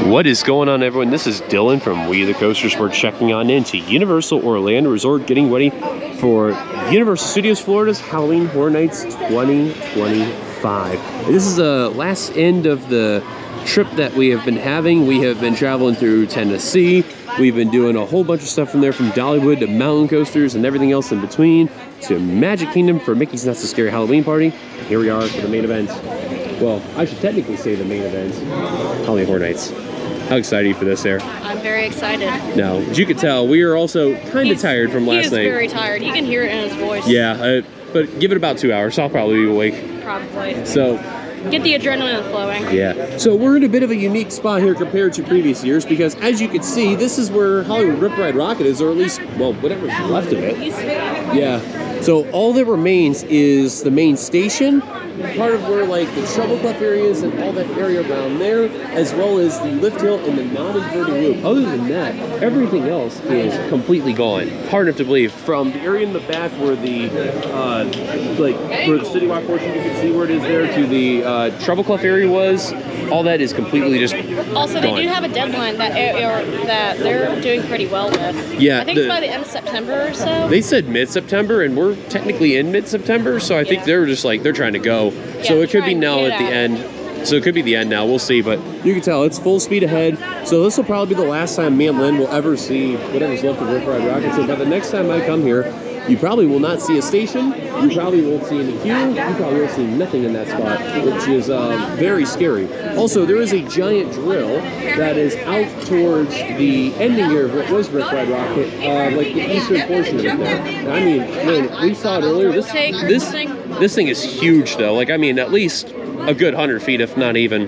What is going on, everyone? This is Dillon from WeTheCoasters. We're checking on into Universal Orlando Resort, getting ready for Universal Studios Florida's Halloween Horror Nights 2025. And this is the last end of the trip that we have been having. We have been traveling through Tennessee. We've been doing a whole bunch of stuff from there, from Dollywood to mountain coasters and everything else in between, to Magic Kingdom for Mickey's Not So Scary Halloween Party. And here we are for the main event. Well, I should technically say the main event, Halloween Horror Nights. How excited are you for this, Sarah? I'm very excited. Now, as you can tell, we are also kind of tired from last night. He's very tired. You can hear it in his voice. Yeah, but give it about 2 hours. I'll probably be awake. Probably. So, get the adrenaline flowing. Yeah. So we're in a bit of a unique spot here compared to previous years because, as you can see, this is where Hollywood Rip Rode Rockit is, or at least, well, whatever's left of it. Yeah. So all that remains is the main station, part of where like the Trouble Clef areas and all that area around there, as well as the lift hill and the non-inverted loop. Other than that, everything else is completely gone. Hard enough to believe. From the area in the back where the where the City Walk portion, you can see where it is there, to the Trouble Clef area was, all that is completely just also gone. They do have a deadline that they're doing pretty well with. Yeah, I think it's by the end of September or so. They said mid-September, and we're technically in mid-September, so I think they're just like, they're trying to go. Yeah, so it could be now at the end. So it could be the end now. We'll see, but you can tell it's full speed ahead. So this will probably be the last time me and Lynn will ever see whatever's left of Rip Rode Rockit. So by the next time I come here, you probably will not see a station. You probably won't see any queue. You probably won't see nothing in that spot, which is very scary. Also, there is a giant drill that is out towards the ending here of what was Rip Rode Rockit, like the eastern portion of it there. I mean, Lynn, we saw it earlier. This thing is huge, though. Like, I mean, at least a good 100 feet, if not even.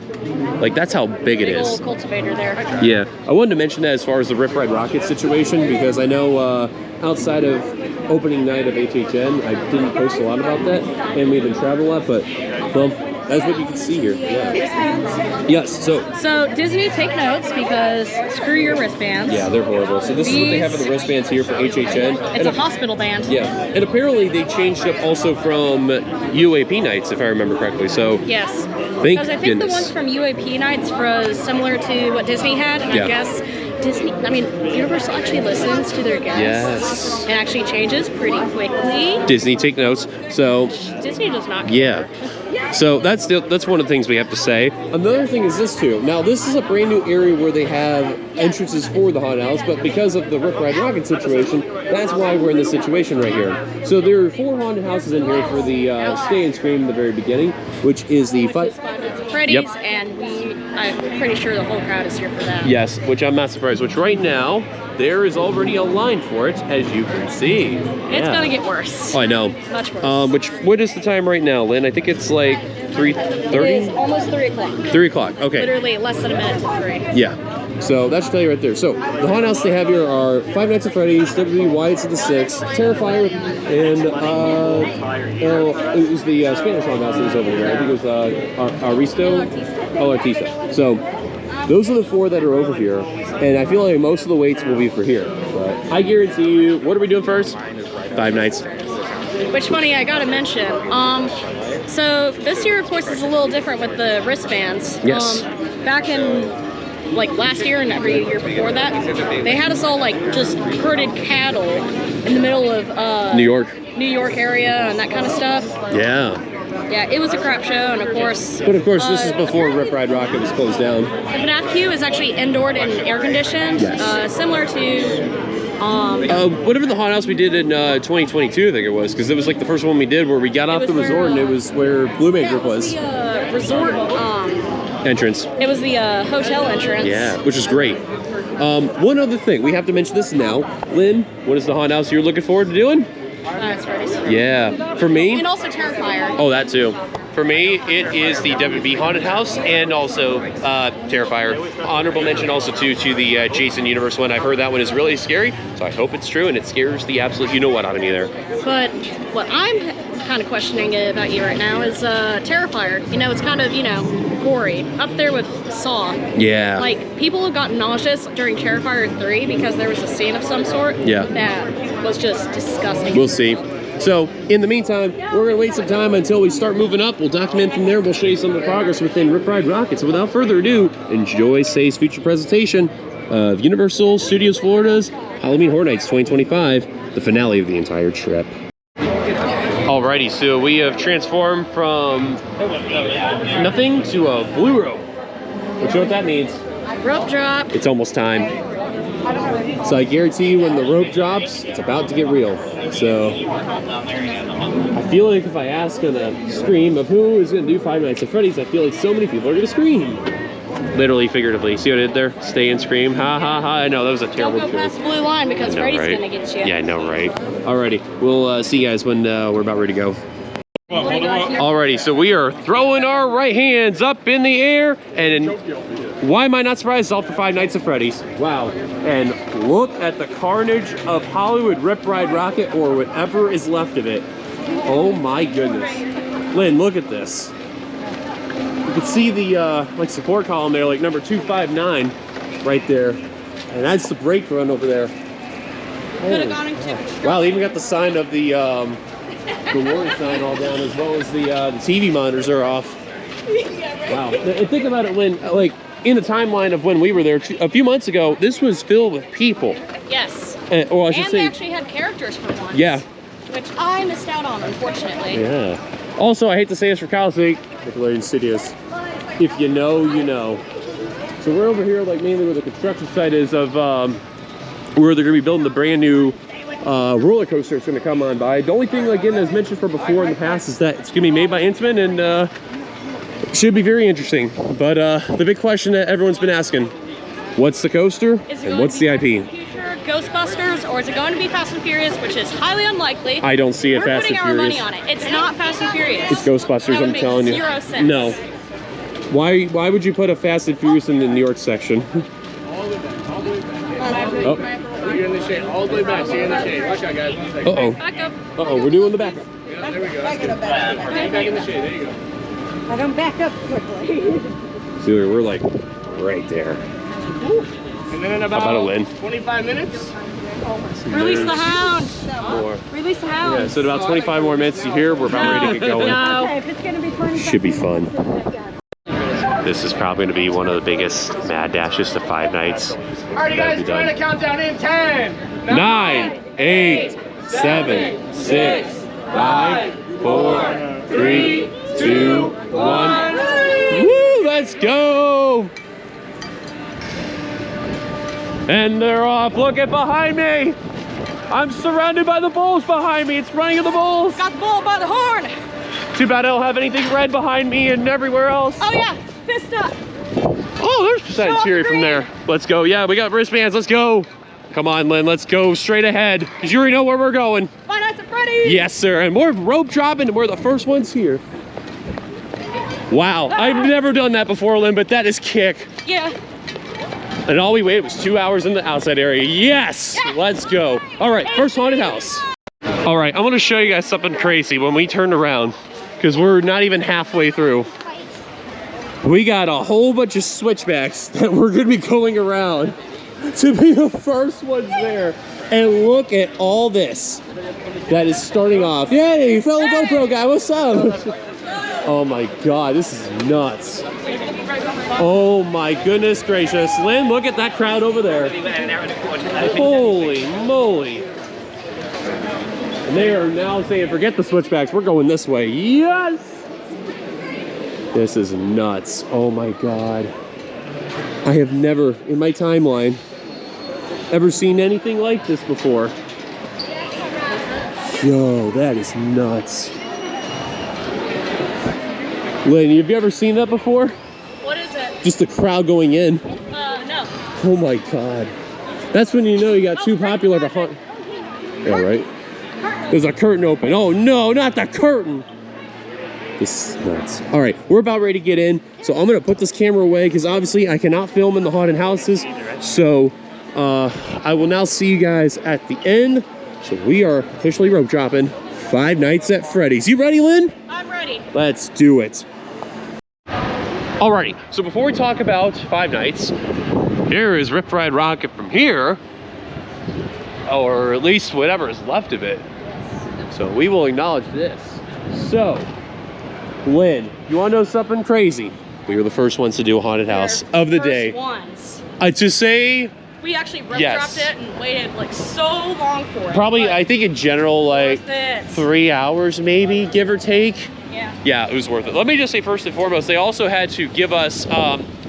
Like, that's how big it is. Big old cultivator there. Yeah. I wanted to mention that as far as the Rip Rode Rockit situation, because I know outside of opening night of HHN, I didn't post a lot about that, and we've been traveling a lot, but, well, that's what you can see here. Yeah. Yes, so Disney, take notes, because screw your wristbands. Yeah, they're horrible. So this is what they have in the wristbands here for HHN. It's a hospital band. Yeah, and apparently they changed up also from UAP nights, if I remember correctly. So yes, because I think the ones from UAP nights was similar to what Disney had, and I guess Universal actually listens to their guests. Yes. And actually changes pretty quickly. Disney, take notes. So Disney does not care. Yeah. So that's one of the things we have to say. Another thing is this too. Now this is a brand new area where they have entrances for the haunted house, but because of the Rip Rode Rockit situation, that's why we're in this situation right here. So there are 4 haunted houses in here for the Stay and Scream in the very beginning, which is the Five Nights at Freddy's, and I'm pretty sure the whole crowd is here for that. Yes, which I'm not surprised. Which right now, there is already a line for it, as you can see. It's gonna get worse. Oh, I know. Much worse. What is the time right now, Lynn? I think it's like 3:30? It is almost 3 o'clock. 3 o'clock, okay. Literally less than a minute to 3. Yeah. So that should tell you right there. So the haunted house they have here are Five Nights at Freddy's, WWE Wyatt's at the 6, Terrifier, and it was the Spanish haunted house that was over there. I think it was Artista. So those are the 4 that are over here, and I feel like most of the waits will be for here. But I guarantee you, what are we doing first? Five Nights. Which, funny, I gotta mention. So this year, of course, is a little different with the wristbands. Yes. Back in like last year and every year before that, they had us all like just herded cattle in the middle of New York area and that kind of stuff. Yeah. Yeah, it was a crap show, and of course... But of course, this is before Rip Rode Rockit was closed down. The FNAF queue is actually indoor and air-conditioned, similar to... whatever the haunted house we did in 2022, I think it was, because it was like the first one we did where we got off the resort, and it was where Blue Man Group was. The resort... entrance. It was the hotel entrance. Yeah, which is great. One other thing, we have to mention this now. Lynn, what is the haunted house you're looking forward to doing? It's Freddy's. Yeah, for me... And also Terrifier. Oh, that too. For me, it is the WB Haunted House and also Terrifier. Honorable mention also to the Jason Universe one. I've heard that one is really scary, so I hope it's true and it scares the absolute you-know-what out of me there. But what I'm kind of questioning about you right now is Terrifier. You know, it's kind of, gory. Up there with Saw. Yeah. Like, people have gotten nauseous during Terrifier 3 because there was a scene of some sort. Yeah. That was just disgusting. We'll see. So in the meantime, we're gonna wait some time until we start moving up. We'll document from there. We'll show you some of the progress within Rip Ride Rockit. So without further ado, enjoy Say's feature presentation of Universal Studios Florida's Halloween Horror Nights 2025, the finale of the entire trip. Alrighty, so we have transformed from nothing to a blue rope. Which you know what that means? Rope drop. It's almost time. So I guarantee you when the rope drops, it's about to get real. So I feel like if I ask on a stream of who is going to do Five Nights at Freddy's, I feel like so many people are going to scream. Literally, figuratively. See what I did there? Stay and scream. Ha ha ha. I know, that was a terrible joke. Don't go past the blue line because Freddy's right? going to get you. Yeah, I know, right? Alrighty, we'll see you guys when we're about ready to go. Alrighty, so we are throwing our right hands up in the air, and why am I not surprised? It's all for Five Nights at Freddy's. Wow. And look at the carnage of Hollywood Rip Ride Rockit, or whatever is left of it. Oh my goodness. Lynn, look at this. You can see the like support column there, like number 259 right there. And that's the brake run over there. Could have gone into wow, they even got the sign of the warning sign all down, as well as the TV monitors are off. Wow. And think about it, Lynn, like in the timeline of when we were there a few months ago, this was filled with people. Yes. Or I should and say, they actually had characters for once. Yeah. Which I missed out on, unfortunately. Yeah. Also, I hate to say this for Kyle's sake, Nickelodeon Studios. If you know, you know. So we're over here, like mainly where the construction site is of where they're going to be building the brand new roller coaster that's going to come on by. The only thing, again, as mentioned from before in the past, is that it's going to be made by Intamin, and it should be very interesting. But the big question that everyone's been asking, what's the coaster and what's the IP? Ghostbusters, or is it going to be Fast and Furious, which is highly unlikely? I don't see it Fast and Furious. We're putting our money on it. It's not Fast and Furious. It's Ghostbusters, I'm telling you. 0 cents. No. Why would you put a Fast and Furious in the New York section? Oh. You're in the shade. All the way back. Stay in the shade. Watch out, guys. Uh-oh. Back up. Uh-oh, we're doing the backup. Yeah, there we go. Back in the shade. There you go. I don't back up quickly. See, we're like right there. And then in How about a Lynn? 25 minutes. Release the hound. More. Release the hound. Yeah, so in about 25 more minutes to here, we're about ready to get going. No. Okay, if it's going to be 25 Should be fun. This is probably going to be one of the biggest mad dashes to Five Nights. Alright, guys, trying to count down in 10, 9, 8, 7, 6, 5, 4, 3, 2, 1. Woo! Let's go! And they're off. Look at behind me. I'm surrounded by the bulls behind me. It's running of the bulls. Got the bull by the horn. Too bad I don't have anything red behind me and everywhere else. Oh yeah, fist up. Oh, there's percent cheery from there. Let's go. Yeah, we got wristbands. Let's go. Come on, Lynn. Let's go straight ahead, because you already know where we're going. Five Nights at Freddy's. Yes, sir. And more rope dropping, and we're the first ones here. Wow. I've never done that before, Lynn, but that is kick. Yeah. And all we waited was 2 hours in the outside area. Yes! Let's go. All right, first haunted house. All right, I'm gonna show you guys something crazy when we turn around, because we're not even halfway through. We got a whole bunch of switchbacks that we're gonna be going around to be the first ones there. And look at all this that is starting off. Yay, fellow GoPro guy, what's up? Oh my God, this is nuts. Oh my goodness gracious. Lynn, look at that crowd over there. Holy moly. And they are now saying, forget the switchbacks, we're going this way. Yes! This is nuts. Oh my God. I have never, in my timeline, ever seen anything like this before. Yo, that is nuts. Lynn, have you ever seen that before? What is it? Just the crowd going in. No. Oh my God. That's when you know you got too popular of a hunt. Yeah, right? There's a curtain open. Oh no, not the curtain. This is nuts. All right, we're about ready to get in. So I'm gonna put this camera away because obviously I cannot film in the haunted houses. So I will now see you guys at the end. So we are officially rope dropping Five Nights at Freddy's. You ready, Lynn? I'm ready. Let's do it. Alrighty, so before we talk about Five Nights, here is Rip Ride Rockit from here, or at least whatever is left of it. So we will acknowledge this. So, Lynn, you want to know something crazy? We were the first ones to do a haunted house of the day. Ones. To say... We actually rope dropped it and waited like so long for it. Probably, I think in general, like 3 hours maybe, give or take. Yeah. Yeah, it was worth it. Let me just say first and foremost, they also had to give us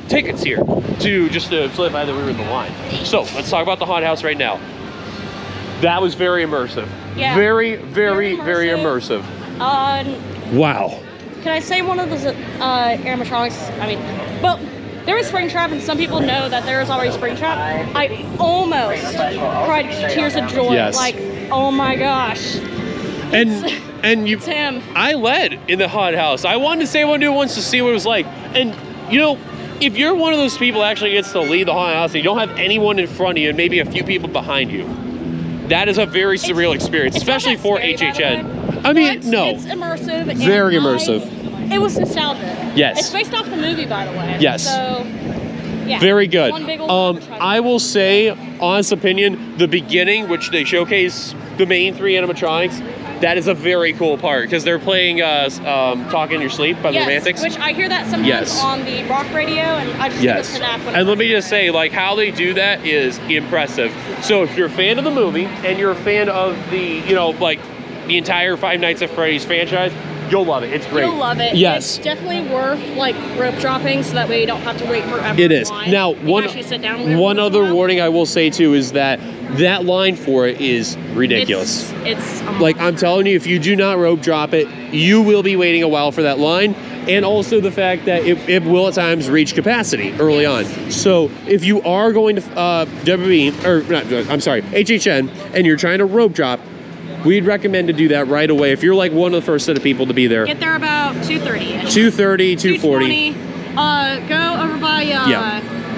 tickets here to solidify that we were in the line. So let's talk about the haunted house right now. That was very immersive. Yeah. Very immersive. Wow. Can I say one of those animatronics? I mean, well, there was Springtrap, and some people know that there is already Springtrap. I almost cried tears of joy. Yes. Like, oh my gosh. And you, it's him. I led in the haunted house. I wanted to say I wanted to do it once to see what it was like. And you know, if you're one of those people that actually gets to lead the haunted house and you don't have anyone in front of you and maybe a few people behind you, that is a very surreal experience, especially for HHN. I mean, no. It's immersive. Very immersive. It was nostalgic. Yes. It's based off the movie, by the way. Yes. So, yeah. Very good. One big old I will say, honest opinion, the beginning, which they showcase the main 3 animatronics, that is a very cool part because they're playing Talk in Your Sleep by the Romantics. Which I hear that sometimes on the rock radio, and I just listen to that. And let me just say, like, how they do that is impressive. So if you're a fan of the movie and you're a fan of the, you know, like the entire Five Nights at Freddy's franchise, you'll love it. It's great. You'll love it. Yes. It's definitely worth like rope dropping so that way you don't have to wait forever. It is. Now, one other warning I will say too is that line for it is ridiculous. It's like, I'm telling you, if you do not rope drop it, you will be waiting a while for that line. And also the fact that it will at times reach capacity early on. So if you are going to HHN, and you're trying to rope drop, we'd recommend to do that right away if you're like one of the first set of people to be there. Get there about 2:30. 2:30, 2:40. Go over by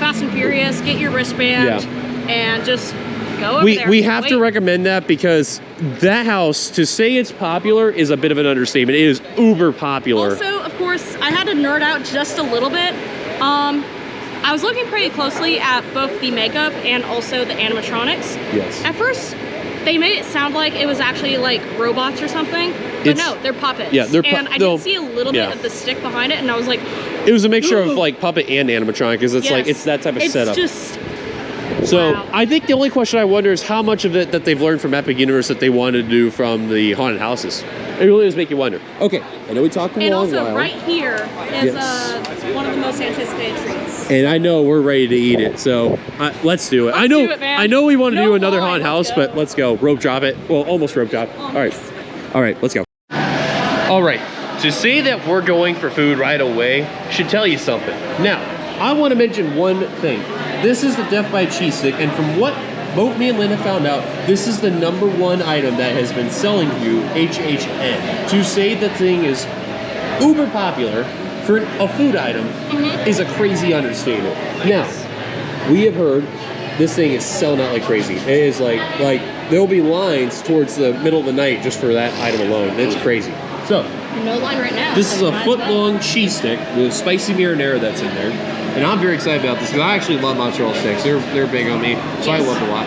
Fast and Furious, get your wristband, and just go over there. We have to recommend that because that house, to say it's popular, is a bit of an understatement. It is uber popular. Also, of course, I had to nerd out just a little bit. I was looking pretty closely at both the makeup and also the animatronics. Yes. At first, they made it sound like it was actually like robots or something, but no, they're puppets. Yeah, and I did see a little bit of the stick behind it, and I was like, it was a mixture of like puppet and animatronic, because it's like it's that type of setup. Just so I think the only question I wonder is how much of it that they've learned from Epic Universe that they wanted to do from the haunted houses. It really does make you wonder. Okay, I know we talked a long while. And also right here is one of the most anticipated treats. And I know we're ready to eat it, so let's do it. I know we want to do another haunted house, but let's go. Rope drop it. Well, almost rope drop. All right, let's go. All right, to say that we're going for food right away should tell you something. Now, I want to mention one thing. This is the Death by Cheese Stick, and from what both me and Lynn have found out, this is the #1 item that has been selling through HHN. To say the thing is uber popular for a food item is a crazy understatement. Now, we have heard this thing is selling out like crazy. It is like there'll be lines towards the middle of the night just for that item alone. It's crazy. So, no line right now. This is a foot-long cheese stick with spicy marinara that's in there. And I'm very excited about this because I actually love mozzarella sticks. They're big on me, so I love it a lot.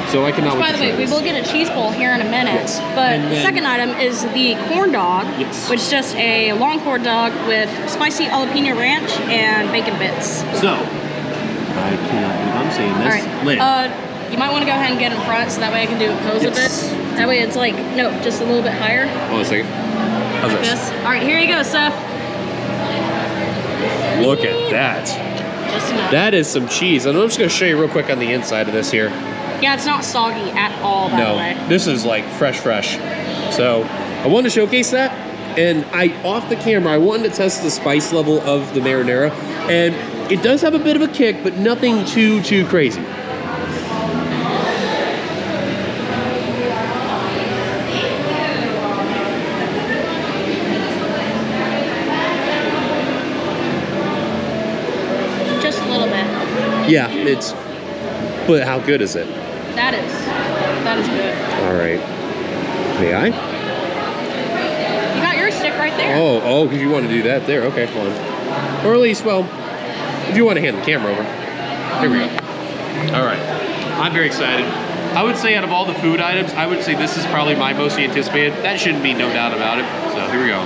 So I cannot wait. By the way, we will get a cheese bowl here in a minute. Yes. But the second item is the corn dog, which is just a long corn dog with spicy jalapeno ranch and bacon bits. So, I cannot believe I'm saying this. All right. You might want to go ahead and get in front so that way I can do it pose a bit. That way it's like, no, just a little bit higher. Hold on a second. How's this? All right, here you go, Seth. Look at that. Just enough. That is some cheese. And I'm just going to show you real quick on the inside of this here. Yeah, it's not soggy at all, by the way. No, this is like fresh. So I wanted to showcase that. And off the camera, I wanted to test the spice level of the marinara. And it does have a bit of a kick, but nothing too crazy. Yeah, but how good is it? That is good. All right. May I? You got your stick right there. Oh, because you want to do that there. Okay, fine. Or at least, well, if you want to hand the camera over. Here we go. All right. I'm very excited. I would say out of all the food items, I would say this is probably my most anticipated. That shouldn't be no doubt about it. So here we go.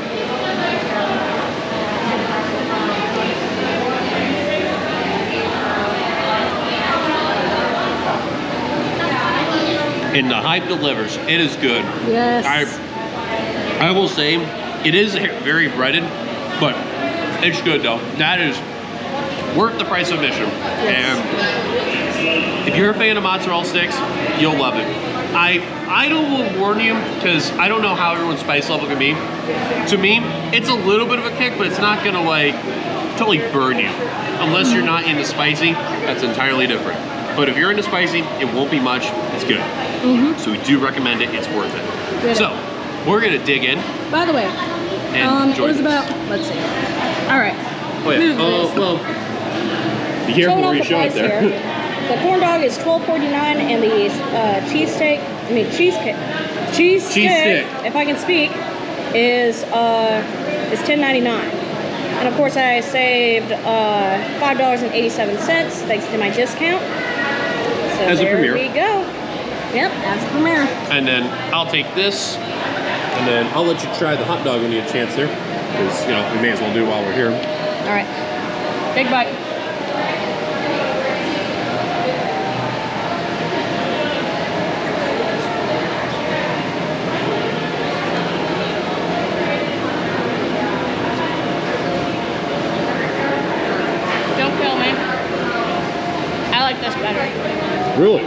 And the hype delivers. It is good. Yes. I will say, it is very breaded, but it's good though. That is worth the price of admission. Yes. And if you're a fan of mozzarella sticks, you'll love it. I will warn you, because I don't know how everyone's spice level can be. To me, it's a little bit of a kick, but it's not gonna like totally burn you. Unless you're not into spicy, that's entirely different. But if you're into spicy, it won't be much. It's good. So we do recommend it. It's worth it. Good. So we're gonna dig in. By the way, And it was about, let's see. All right. Oh yeah. Oh well. Be careful where you show it there. The corn dog is $12.49, and the cheese stick, cheese stick, if I can speak, is $10.99. And of course, I saved $5.87 thanks to my discount. So As a there premier. we go. Yep, as a premier. And then I'll take this, and then I'll let you try the hot dog when you get a chance there, because we may as well do it while we're here. All right, big bite. Don't kill me. I like this better. Really?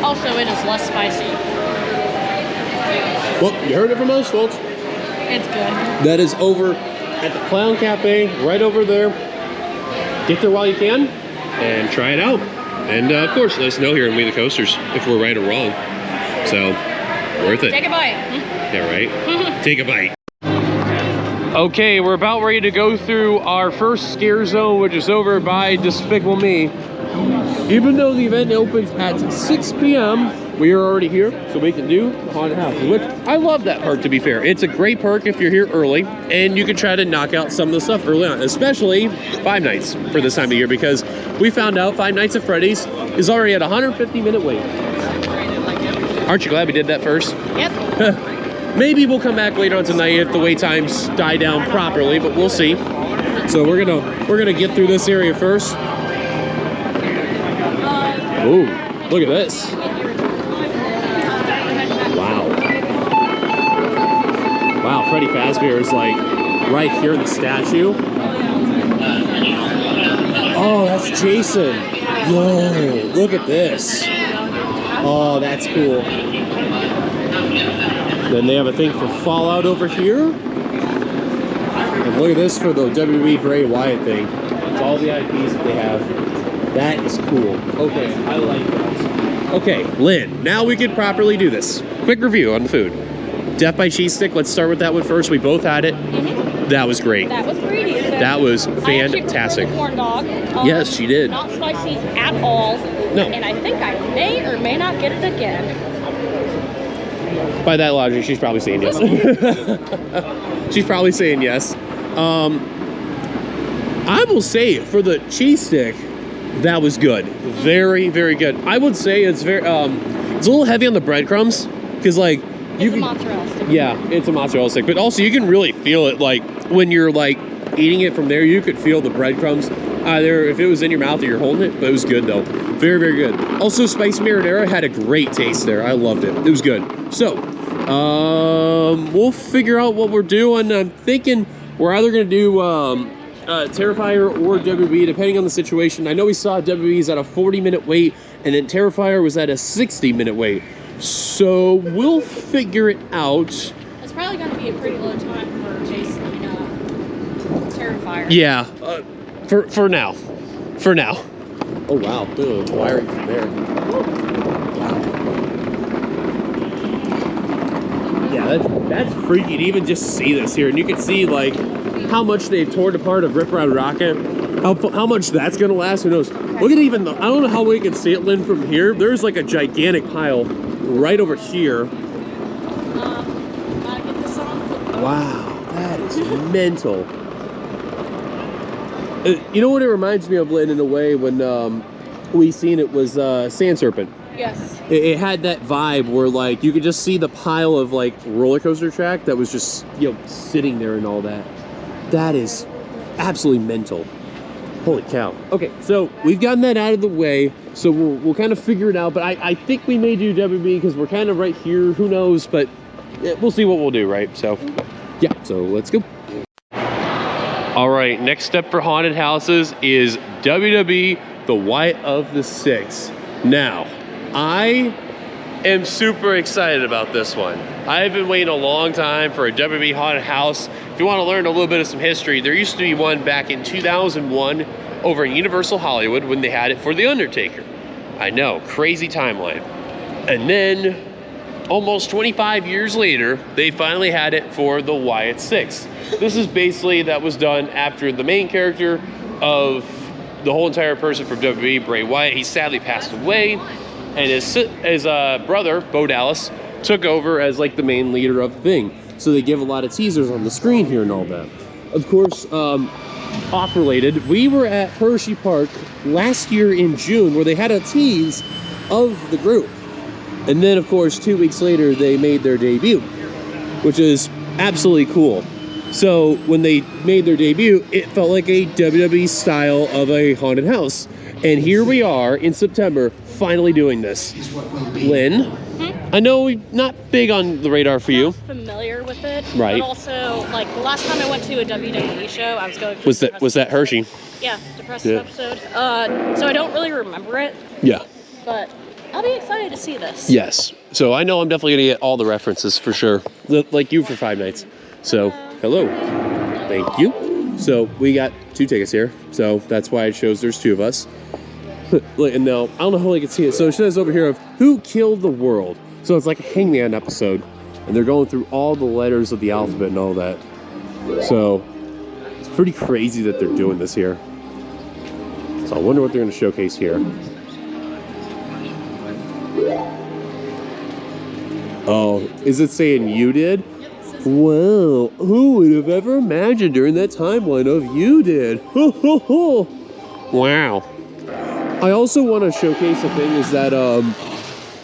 Also, it is less spicy. Well, you heard it from us, folks. It's good. That is over at the Clown Cafe, right over there. Get there while you can, and try it out. And of course, let us know here in We the Coasters if we're right or wrong. So, worth it. Take a bite. Yeah, right? Take a bite. Okay, we're about ready to go through our first scare zone, which is over by Despicable Me. Even though the event opens at 6 p.m., we are already here, so we can do haunted house. Which I love that perk, to be fair. It's a great perk if you're here early, and you can try to knock out some of the stuff early on, especially Five Nights for this time of year, because we found out Five Nights at Freddy's is already at a 150-minute wait. Aren't you glad we did that first? Yep. Maybe we'll come back later on tonight if the wait times die down properly, but we'll see. So we're gonna get through this area first. Ooh, look at this. Wow. Wow, Freddy Fazbear is like right here in the statue. Oh, that's Jason. Whoa, look at this. Oh, that's cool. Then they have a thing for Fallout over here. And look at this for the WWE Bray Wyatt thing. It's all the IPs that they have. That is cool. Okay, I like that. Okay, Lynn, now we can properly do this. Quick review on the food. Death by Cheese Stick, let's start with that one first. We both had it. That was great. That was greedy. So That was fantastic. I actually corn dog. Yes, she did. Not spicy at all. No. And I think I may or may not get it again. By that logic, she's probably saying yes. She's probably saying yes. I will say, for the cheese stick, that was good. Very, very good. I would say it's very, it's a little heavy on the breadcrumbs, because like, It's a mozzarella stick. Yeah, it's a mozzarella stick, but also you can really feel it, like, when you're like eating it from there, you could feel the breadcrumbs either if it was in your mouth or you're holding it, but it was good though. Very, very good. Also, spicy marinara had a great taste there. I loved it. It was good. So, we'll figure out what we're doing. I'm thinking we're either going to do Terrifier or WB, depending on the situation. I know we saw WB's at a 40-minute wait, and then Terrifier was at a 60-minute wait. So we'll figure it out. It's probably going to be a pretty low time for Jason Terrifier. Yeah, for now. For now. Oh wow, it's wiring from there. Wow. Yeah, that's freaky to even just see this here, and you can see like how much they tore apart of Rip Rode Rockit. How much that's gonna last? Who knows? Look at even I don't know how we can see it, Lynn, from here. There's like a gigantic pile right over here. Gotta get this on. Wow, that is mental. You know what it reminds me of, Lynn, in a way, when we seen it was Sand Serpent. Yes. It had that vibe where like you could just see the pile of like roller coaster track that was just, you know, sitting there and all that. That is absolutely mental. Holy cow. Okay, so we've gotten that out of the way, so we'll kind of figure it out, but I think we may do WB because we're kind of right here. Who knows, but we'll see what we'll do, right? So yeah, so let's go. All right, next step for haunted houses is WW the Wyatt of the Six. Now, I am super excited about this one. I've been waiting a long time for a WB haunted house. If you want to learn a little bit of some history, there used to be one back in 2001 over in Universal Hollywood when they had it for The Undertaker. I know, crazy timeline. And then almost 25 years later, they finally had it for the Wyatt Six. This is basically, that was done after the main character of the whole entire person from WWE, Bray Wyatt, he sadly passed away. And his brother, Bo Dallas, took over as like the main leader of the thing. So they give a lot of teasers on the screen here and all that. Of course, off related, we were at Hershey Park last year in June where they had a tease of the group. And then of course, 2 weeks later, they made their debut, which is absolutely cool. So when they made their debut, it felt like a WWE style of a haunted house. And here we are in September, finally doing this. Lynn, I know we're not big on the radar for you. I'm familiar with it, right? But also, like the last time I went to a WWE show, I was going. Was that Hershey? Yeah, depressive episode. So I don't really remember it. Yeah. But I'll be excited to see this. Yes. So I know I'm definitely gonna get all the references for sure, like you for 5 nights. So hello, thank you. So we got 2 tickets here, so that's why it shows there's 2 of us. Look, and now I don't know how I can see it. So it says over here of who killed the world. So it's like a Hangman episode, and they're going through all the letters of the alphabet and all that. So it's pretty crazy that they're doing this here. So I wonder what they're going to showcase here. Oh, is it saying you did? Wow, who would have ever imagined during that timeline of you did? Ho, ho, ho. Wow. I also want to showcase a thing is that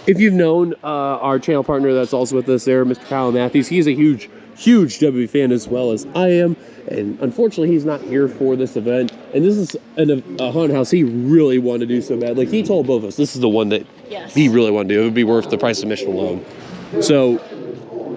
if you've known our channel partner that's also with us there, Mr. Kyle Matthews, he's a huge WWE fan as well as I am. And unfortunately, he's not here for this event. And this is a haunted house he really wanted to do so bad. Like he told both of us, this is the one that he really wanted to do. It would be worth the price of admission alone. So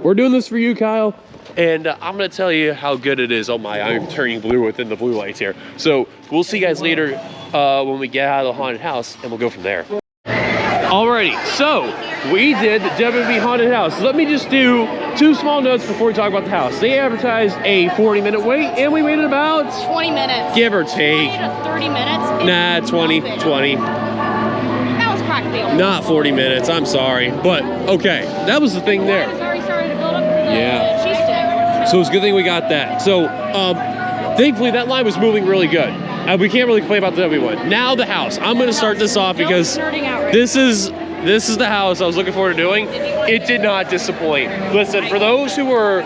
we're doing this for you, Kyle. And I'm going to tell you how good it is. Oh my, I'm turning blue within the blue lights here. So we'll see you guys later when we get out of the haunted house, and we'll go from there. Alrighty, so we did the WWE haunted house. Let me just do 2 small notes before we talk about the house. They advertised a 40-minute wait, and we waited about 20 minutes. Give or take. 20 to 30 minutes. Nah, 20. That was practically Not 40 minutes, I'm sorry. But, okay, that was the thing there. It's already started to build up for the cheese stick. So it's a good thing we got that. So, thankfully, that line was moving really good. We can't really complain about the W one. Now the house. I'm going to start this off because this is the house I was looking forward to doing. It did not disappoint. Listen, for those who were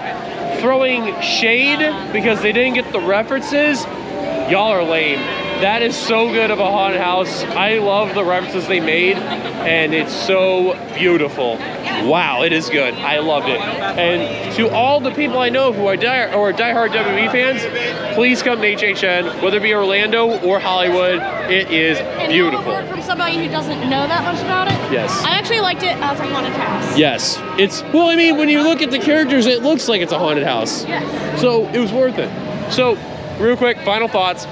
throwing shade because they didn't get the references, y'all are lame. That is so good of a haunted house. I love the references they made, and it's so beautiful. Wow, it is good. I loved it. And to all the people I know who are diehard WWE fans, please come to HHN, whether it be Orlando or Hollywood. It is beautiful. And a word from somebody who doesn't know that much about it. Yes. I actually liked it as a haunted house. Yes. It's, well, I mean, when you look at the characters, it looks like it's a haunted house. Yes. So it was worth it. So, real quick, final thoughts.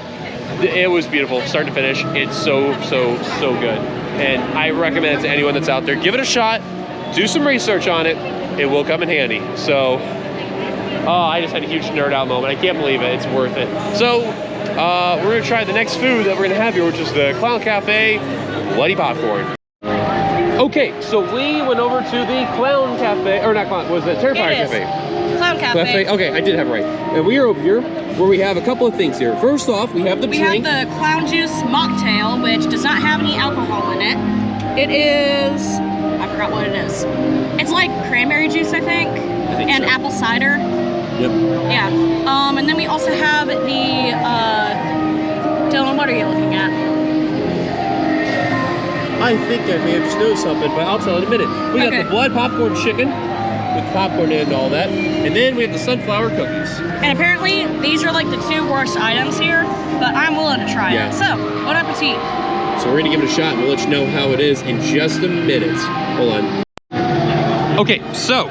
It was beautiful, start to finish. It's so good. And I recommend it to anyone that's out there. Give it a shot. Do some research on it. It will come in handy. So, I just had a huge nerd out moment. I can't believe it. It's worth it. So, we're going to try the next food that we're going to have here, which is the Clown Cafe Bloody Popcorn. Okay, so we went over to the Clown Cafe, or not Clown, was it Terrifier Cafe? Clown Cafe. Okay, I did have it right. And we are over here where we have a couple of things here. First off, we have the drink. We have the Clown Juice Mocktail, which does not have any alcohol in it. It is, I forgot what it is. It's like cranberry juice, I think and so. Apple cider. Yep. Yeah. And then we also have the, Dillon, what are you looking at? I think I may have just noticed something, but I'll tell in a minute. We got the blood popcorn chicken with popcorn and all that, and then we have the sunflower cookies. And apparently, these are like the 2 worst items here, but I'm willing to try it. So, bon appetit. So we're gonna give it a shot, and we'll let you know how it is in just a minute. Hold on. Okay, so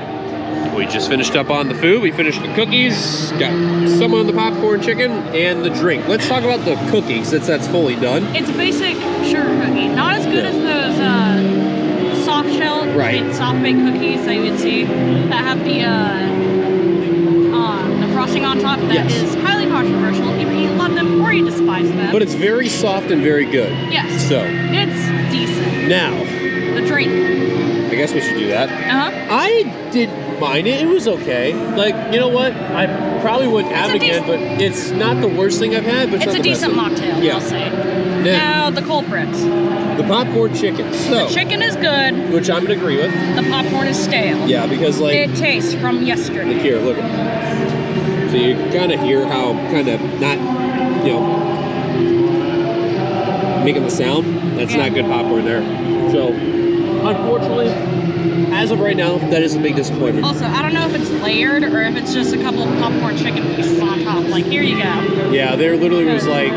we just finished up on the food. We finished the cookies, got some on the popcorn chicken, and the drink. Let's talk about the cookies, since that's fully done. It's a basic sugar cookie. Not as good as those soft shell, soft baked cookies that you would see that have the frosting on top. That is highly controversial. Either you love them or you despise them. But it's very soft and very good. Yes. So it's decent. Now, the drink. I guess we should do that. I didn't mind it. It was okay. Like, you know what? I probably wouldn't have it again, but it's not the worst thing I've had. But it's a decent mocktail, I'll say. Now, the culprits. The popcorn chicken. So, the chicken is good. Which I'm going to agree with. The popcorn is stale. Yeah, because like... it tastes from yesterday. Look here, look. So you kind of hear how kind of not, you know, making the sound. That's not good popcorn there. So, unfortunately, as of right now, that is a big disappointment. Also, I don't know if it's layered or if it's just a couple of popcorn chicken pieces on top. Like, here you go. Yeah, there literally was like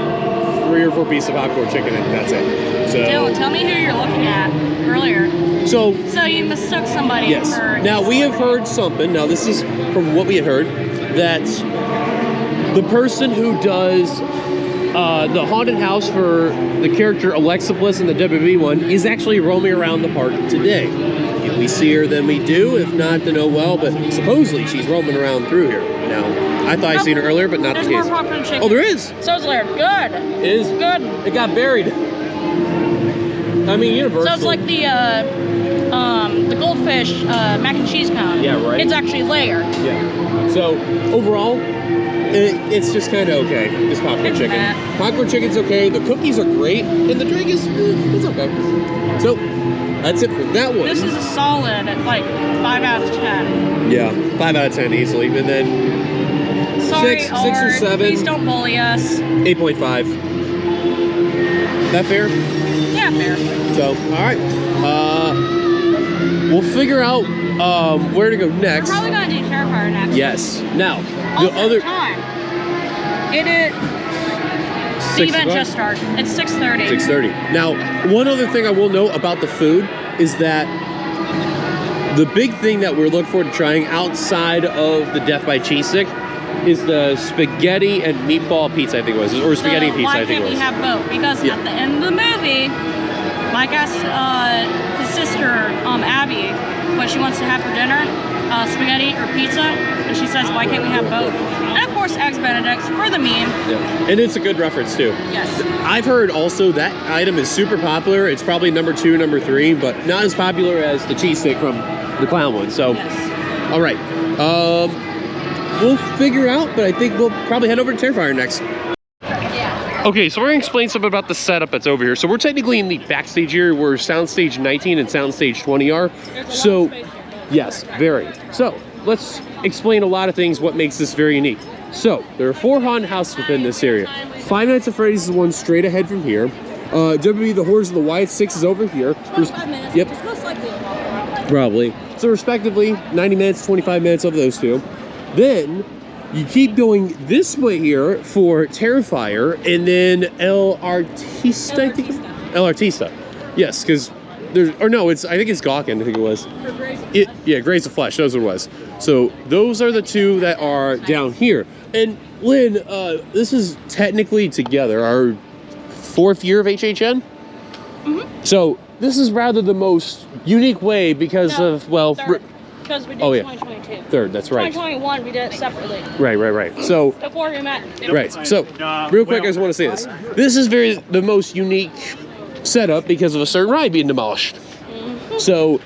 3 or 4 pieces of popcorn chicken and that's it. So, Dylan, tell me who you're looking at earlier. So you mistook somebody for... Now, we have heard something. Now, this is from what we had heard, that the person who does the haunted house for the character Alexa Bliss in the WWE one is actually roaming around the park today. If we see her, then we do. If not, then oh well. But supposedly she's roaming around through here. Now, I thought I'd seen her earlier, but not the case. There's more popcorn chicken. Oh, there is? So is there. Good. It is? Good. It got buried. I mean, Universal. So it's like the goldfish mac and cheese pound. Yeah, right. It's actually layered. Yeah. So, overall, it's just kind of okay, this popcorn chicken. Popcorn chicken's okay, the cookies are great, and the drink is, it's okay. So, that's it for that one. This is a solid at like 5 out of 10. Yeah, 5 out of 10 easily, and then Sorry, 6 or 7. Please don't bully us. 8.5. That fair? Yeah, fair. So, alright. We'll figure out where to go next. We're probably gonna do Terrifier next. Yes. Now, also, the other time. The event just started. It's 6:30. 6:30. Now, one other thing I will note about the food is that the big thing that we're looking forward to trying outside of the Death by Cheese Stick is the spaghetti and meatball pizza, I think it was, or spaghetti and pizza, I think it was. Why can't we have both? Because at the end of the movie, Mike asked his sister, Abby, what she wants to have for dinner, spaghetti or pizza, and she says, why can't we have both? And of course, Eggs Benedict's for the meme. Yeah, and it's a good reference too. Yes. I've heard also that item is super popular. It's probably number 2, number 3, but not as popular as the cheese stick from the clown one. So, all right. We'll figure out, but I think we'll probably head over to Terrifier next. Okay, so we're gonna explain something about the setup that's over here. So we're technically in the backstage here where Soundstage 19 and Soundstage 20 are. So, yes, very. So, let's explain a lot of things, what makes this very unique. So, there are 4 haunted houses within this area. Five Nights at Freddy's is one straight ahead from here. WWE The Horrors of the Wyatt 6 is over here. 25 minutes. Yep. It's most likely a walk. Probably. So, respectively, 90 minutes, 25 minutes of those two. Then, you keep going this way here for Terrifier, and then El Artista, I think? El Artista. Yes, because there's, or no, it's, I think it's Gawkin, I think it was. Yeah, Grace of Flesh, those what it was. So those are the 2 that are down here. And Lynn, this is technically together our 4th year of HHN. Mm-hmm. So this is rather the most unique way because of, well, because we did 2022. 3rd, that's right. 2021, we did it separately. Right. So before we met. Right. So real quick, I just want to say this. This is the most unique setup because of a certain ride being demolished. Mm-hmm. So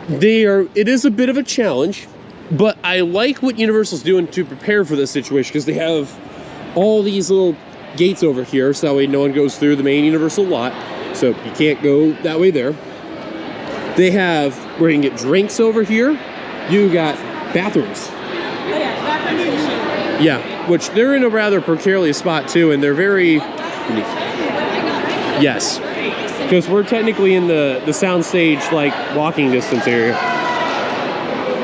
it is a bit of a challenge, but I like what Universal's doing to prepare for this situation because they have all these little gates over here so that way no one goes through the main Universal lot. So you can't go that way there. They have where you can get drinks over here. You got bathrooms. Oh yeah, bathrooms and shit. Yeah, which they're in a rather precarious spot too, and they're very unique. Yes. because we're technically in the sound stage, like walking distance area.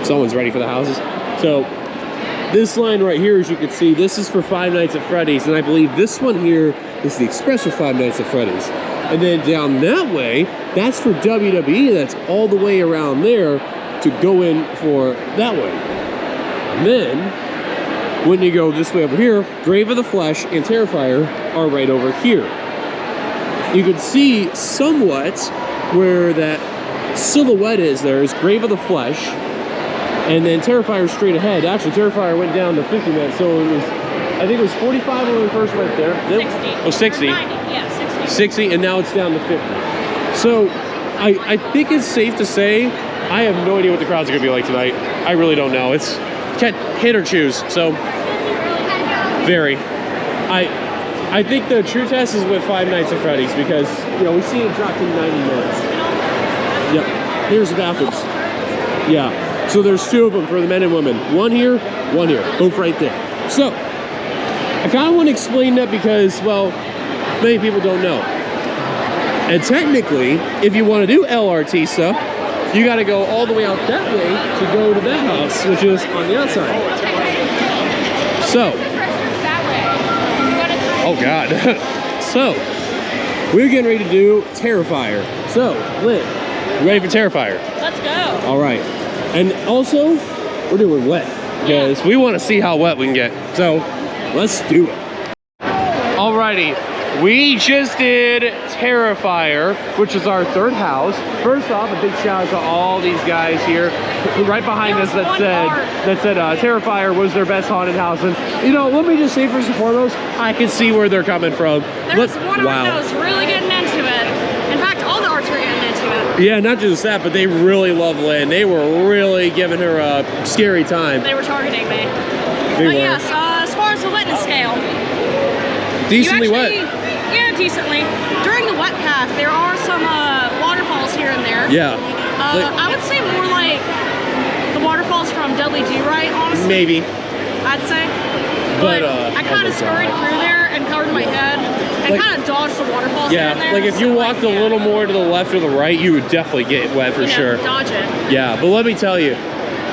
Someone's ready for the houses. So this line right here, as you can see, this is for Five Nights at Freddy's, and I believe this one here is the express for Five Nights at Freddy's. And then down that way, that's for WWE. That's all the way around there to go in for that way. And then when you go this way over here, Grave of the Flesh and Terrifier are right over here. You can see somewhat where that silhouette is. There is Grave of the Flesh, and then Terrifier straight ahead. Actually, Terrifier went down to 50 minutes, so it was, I think it was 45 when we first went there. 60. Oh, 60. 90, yeah, 60. 60, and now it's down to 50. So I think it's safe to say I have no idea what the crowds are going to be like tonight. I really don't know. It's can't hit or choose. So very. I think the true test is with Five Nights at Freddy's, because we see it dropped in 90 minutes. Yep. Here's the bathrooms. Yeah. So there's two of them for the men and women. One here, both right there. So I kind of want to explain that because, well, many people don't know. And technically, if you want to do LRT stuff, you got to go all the way out that way to go to that house, which is on the outside. So, oh God. So, we're getting ready to do Terrifier. So, Lynn, you ready for Terrifier? Let's go. All right. And also, we're doing wet, because we want to see how wet we can get. So, let's do it. Alrighty. We just did Terrifier, which is our third house. First off, a big shout out to all these guys here right behind us that said Terrifier was their best haunted house. And let me just say, first and foremost, I can see where they're coming from. There's one of our was really getting into it. In fact, all the arts were getting into it. Yeah, not just that, but they really love Lynn. They were really giving her a scary time. They were targeting me. They were. Yes, as far as the wetness scale, decently wet. Yeah, decently. During the wet path, there are some waterfalls here and there. Yeah. I would say more like the waterfalls from Dudley Do-Right, honestly. Maybe. I'd say. But I kind of scurried through there and covered my head and kind of dodged the waterfalls here and there. Like if you walked a little more to the left or the right, you would definitely get wet for sure. Dodge it. Yeah, but let me tell you,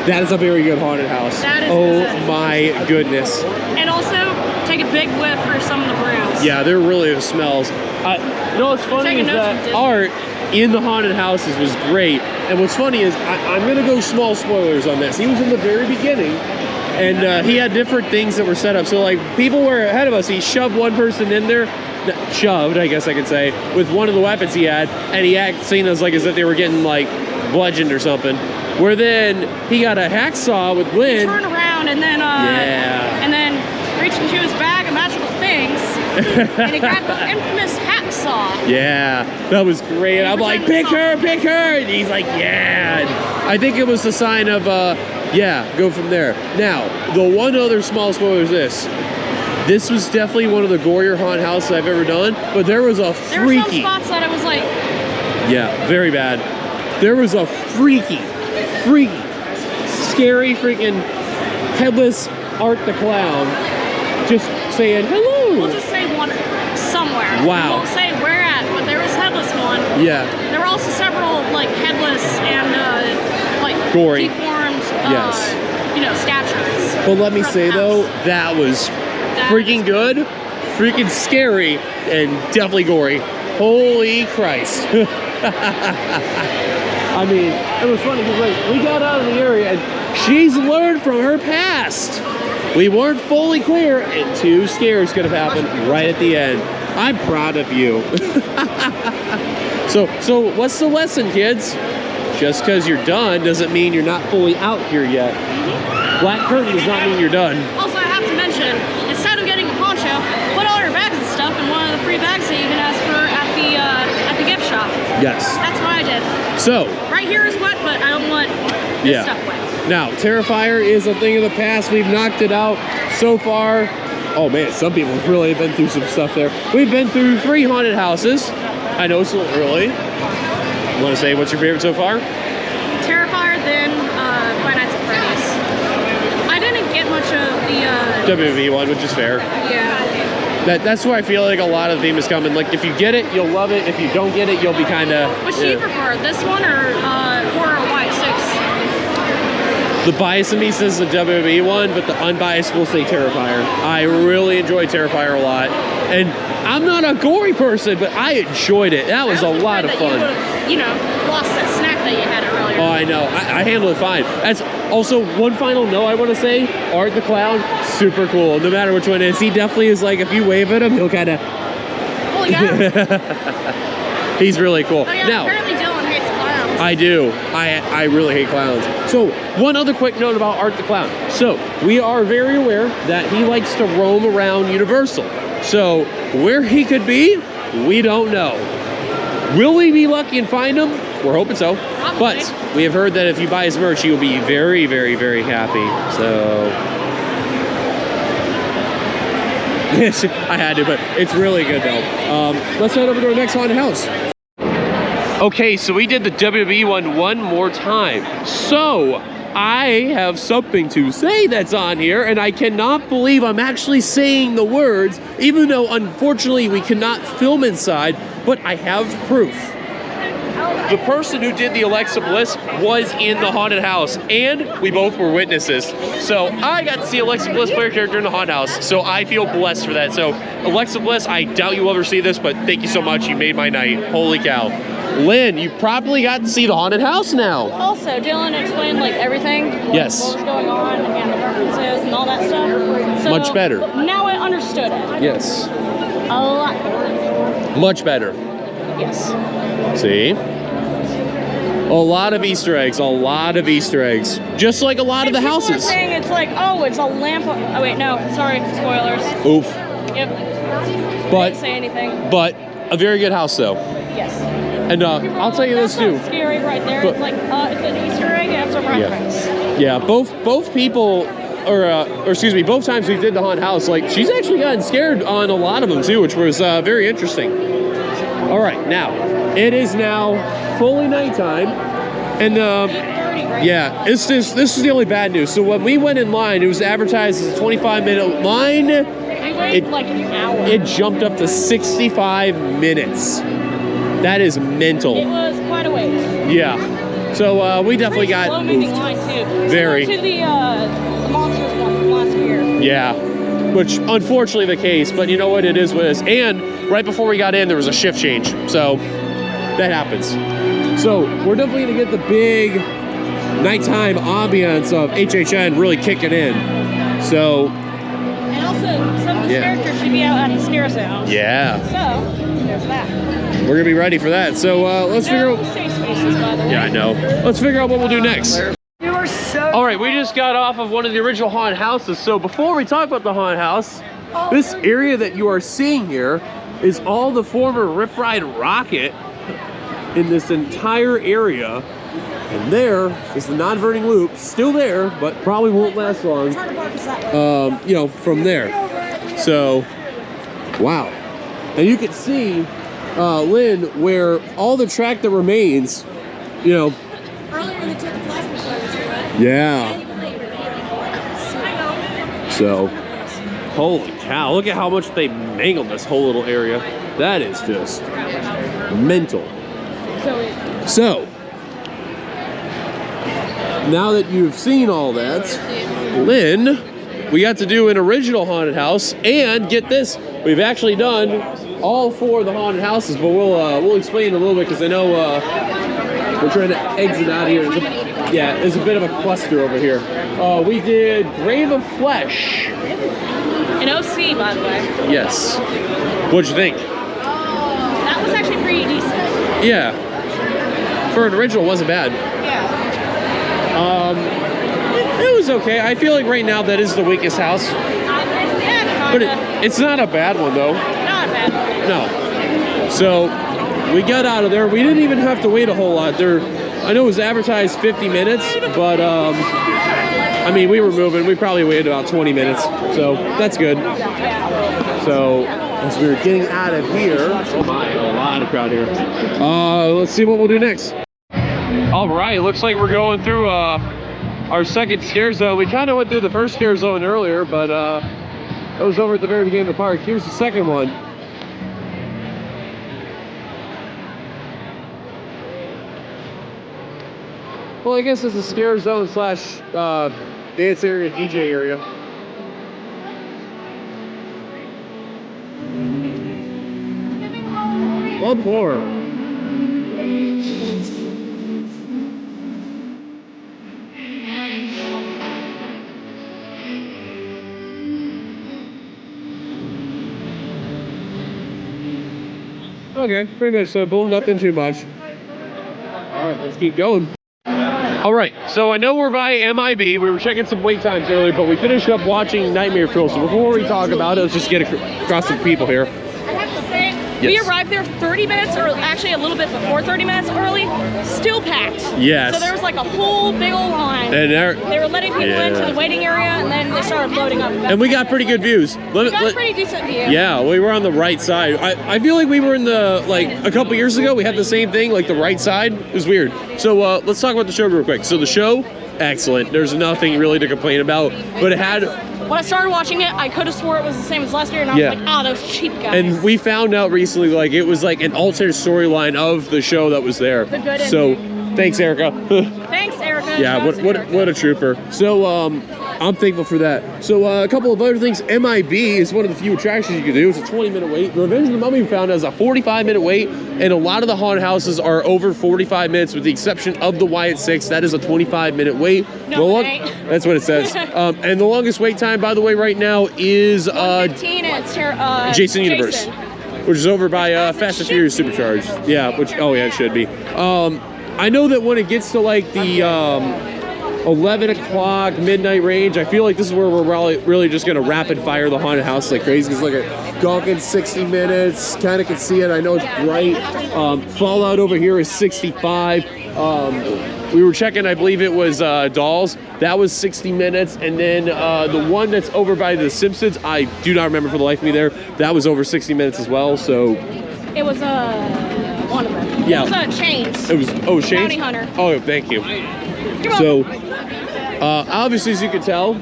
that is a very good haunted house. That is oh my goodness. And also, take a big whiff for some of the brews. Yeah, they're really the smells. What's funny is that Art in the haunted houses was great. And what's funny is, I'm going to go small spoilers on this. He was in the very beginning, and he had different things that were set up. So, like, people were ahead of us. He shoved one person in there, shoved, I guess I could say, with one of the weapons he had, and he acted seen as like as if they were getting, like, bludgeoned or something. Where then he got a hacksaw with Lynn. He turned around and then, and then reached into his bag of magical things, and he grabbed the infamous hacksaw. Yeah, that was great. And I'm like, pick her, and he's like, yeah. And I think it was the sign of, yeah, go from there. Now, the one other small spoiler is this. This was definitely one of the gorier haunted houses I've ever done, but there was a freaky... There were some spots that I was like... Yeah, very bad. There was a freaky, scary freaking headless Art the Clown just saying hello. We'll just say one somewhere. Wow. We won't say where at, but there was headless one. Yeah. There were also several like headless and like gory, deformed, statues. But let me say though, that was freaking good, freaking scary, and definitely gory. Holy Christ. I mean, it was funny because like, we got out of the area and she's learned from her past. We weren't fully clear and two scares could have happened right at the end. I'm proud of you. So what's the lesson, kids? Just because you're done doesn't mean you're not fully out here yet. Black curtain does not mean you're done. Also, I have to mention, instead of getting a poncho, put all your bags and stuff in one of the free bags that you can ask for at the gift shop. Yes. That's what I did. So. Right here is wet, but I don't want this stuff wet. Now, Terrifier is a thing of the past. We've knocked it out so far. Oh man, some people have really been through some stuff there. We've been through 3 haunted houses. I know it's a little early. You want to say what's your favorite so far? Terrifier, then Five Nights at Freddy's. I didn't get much of the... WWE one, which is fair. Yeah. That's where I feel like a lot of the theme is coming. Like, if you get it, you'll love it. If you don't get it, you'll be kind of... Which do you prefer, this one or horror white 6? The bias in me says the WWE one, but the unbiased will say Terrifier. I really enjoy Terrifier a lot. And I'm not a gory person, but I enjoyed it. That was a lot of fun. You know, lost that snack that you had earlier. Oh, I know. I handled it fine. That's also one final note I want to say. Art the Clown, super cool. No matter which one it is. He definitely is like, if you wave at him, he'll kind of... Well, yeah. He's really cool. Oh, yeah, now, apparently Dillon hates clowns. I do. I really hate clowns. So, one other quick note about Art the Clown. So, we are very aware that he likes to roam around Universal. So, where he could be, we don't know. Will we be lucky and find him? We're hoping so. Probably. But we have heard that if you buy his merch, he will be very, very, very happy. So, I had to, but it's really good though. Let's head over to our next haunted house. Okay, so we did the WWE one more time. So, I have something to say that's on here, and I cannot believe I'm actually saying the words, even though unfortunately we cannot film inside, but I have proof. The person who did the Alexa Bliss was in the haunted house, and we both were witnesses. So I got to see Alexa Bliss play her character in the haunted house, so I feel blessed for that. So Alexa Bliss, I doubt you'll ever see this, but thank you so much. You made my night. Holy cow. Lynn, you probably got to see the haunted house now. Also, Dillon explained like everything. Yes. What was going on and the references and all that stuff. So, Much better. Now I understood it. Yes. A lot more. Much better. Yes. See? A lot of Easter eggs, a lot of Easter eggs. Just like a lot of the People are houses. saying it's like, oh, it's a lamp. Oh wait, no, sorry, spoilers. Oof. Yep. But Didn't say anything. But a very good house though. Yes. And I'll tell you this too. That's scary right there. But- It's like it's an Easter egg and it's a reference. Yeah, both people, or excuse me, both times we did the haunted house, like she's actually gotten scared on a lot of them too, which was very interesting. All right, now it is now fully nighttime, and 8:30 right yeah, this is the only bad news. So when we went in line, it was advertised as a 25-minute line. now. We waited like an hour. It jumped up to 65 minutes. That is mental. It was quite a ways. Yeah. So we definitely got slow moving moved. line too. Very. Similar to the monsters one from last year. Yeah, which unfortunately the case, but you know what, it is what it is. And right before we got in, there was a shift change, so that happens. So we're definitely gonna get the big nighttime ambiance of HHN really kicking in. So And also, some of the Yeah. characters should be out at the scare zone. yeah, So, there's that. we're gonna be ready for that. So let's figure No out. safe spaces, by the way. Yeah, I know. Let's figure out what we'll do next. You are so... All right, we just got off of one of the original haunted houses. So before we talk about the haunted house, this area that you are seeing here is all the former Rip Ride Rockit in this entire area. And there is the non-verting loop, still there, but probably won't last long. You know, from there. So, wow. And you can see, Lynn, where all the track that remains, you know. Earlier they took the plasma players, right? Yeah. So, holy cow, look at how much they mangled this whole little area. That is just mental. So, now that you've seen all that, Lynn, we got to do an original haunted house, and get this, we've actually done all 4 of the haunted houses, but we'll explain a little bit because I know we're trying to exit out of here. Yeah, there's a bit of a cluster over here. We did Grave of Flesh. An OC, by the way. Yes. What'd you think? That was actually pretty decent. Yeah. For an original, it wasn't bad. Yeah. It was okay. I feel like right now that is the weakest house. Yeah, But kinda. it's not a bad one, though. Not bad. No. So, we got out of there. We didn't even have to wait a whole lot. I know it was advertised 50 minutes, but, I mean, we were moving. We probably waited about 20 minutes. So, that's good. So, as we were getting out of here, oh my, a lot of crowd here. Let's see what we'll do next. All right, looks like we're going through our second scare zone. We kind of went through the first scare zone earlier, but That was over at the very beginning of the park. Here's the second one. Well, I guess it's a scare zone slash dance area, DJ area. One more. Okay, pretty simple, nothing too much. All right, let's keep going. All right, so I know we're by MIB. We were checking some wait times earlier, but we finished up watching Nightmare Fuel. So before we talk about it, let's just get across some people here. I have to say, we arrived there 30 minutes, or actually a little bit before 30 minutes early, still packed. Yes. So there was like a whole big old line. And they were letting people into the waiting area, and then they started loading up. And we got pretty good views. We got a pretty decent view. Yeah, we were on the right side. I feel like we were in the, like, a couple years ago, we had the same thing, like the right side. It was weird. So let's talk about the show real quick. So the show, excellent. There's nothing really to complain about, but it had... When I started watching it, I could have swore it was the same as last year, and I was like, oh, those cheap guys. And we found out recently, like, it was like an alternate storyline of the show that was there. The good so, thanks, Erica. Thanks, Erica. Yeah, what a trooper. So, I'm thankful for that. So, a couple of other things. MIB is one of the few attractions you can do. It's a 20-minute wait. Revenge of the Mummy we found has a 45-minute wait, and a lot of the haunted houses are over 45 minutes, with the exception of the Wyatt 6. That is a 25-minute wait. No, it ain't. That's what it says. And the longest wait time, by the way, right now is 1:15, and it's Jason Universe, which is over by Fast and Furious Supercharged. Yeah, which it should be. I know that when it gets to like the 11 o'clock midnight range, I feel like this is where we're really just gonna rapid fire the haunted house like crazy. Because look at Gawkins 60 minutes, kind of can see it. I know it's bright. Fallout over here is 65. We were checking, I believe it was Dolls. That was 60 minutes. And then the one that's over by The Simpsons, I do not remember for the life of me there. That was over 60 minutes as well, so. It was one of them. Yeah. It was Chains. It was, Chains? Bounty Hunter. Oh, thank you. So, obviously, as you can tell,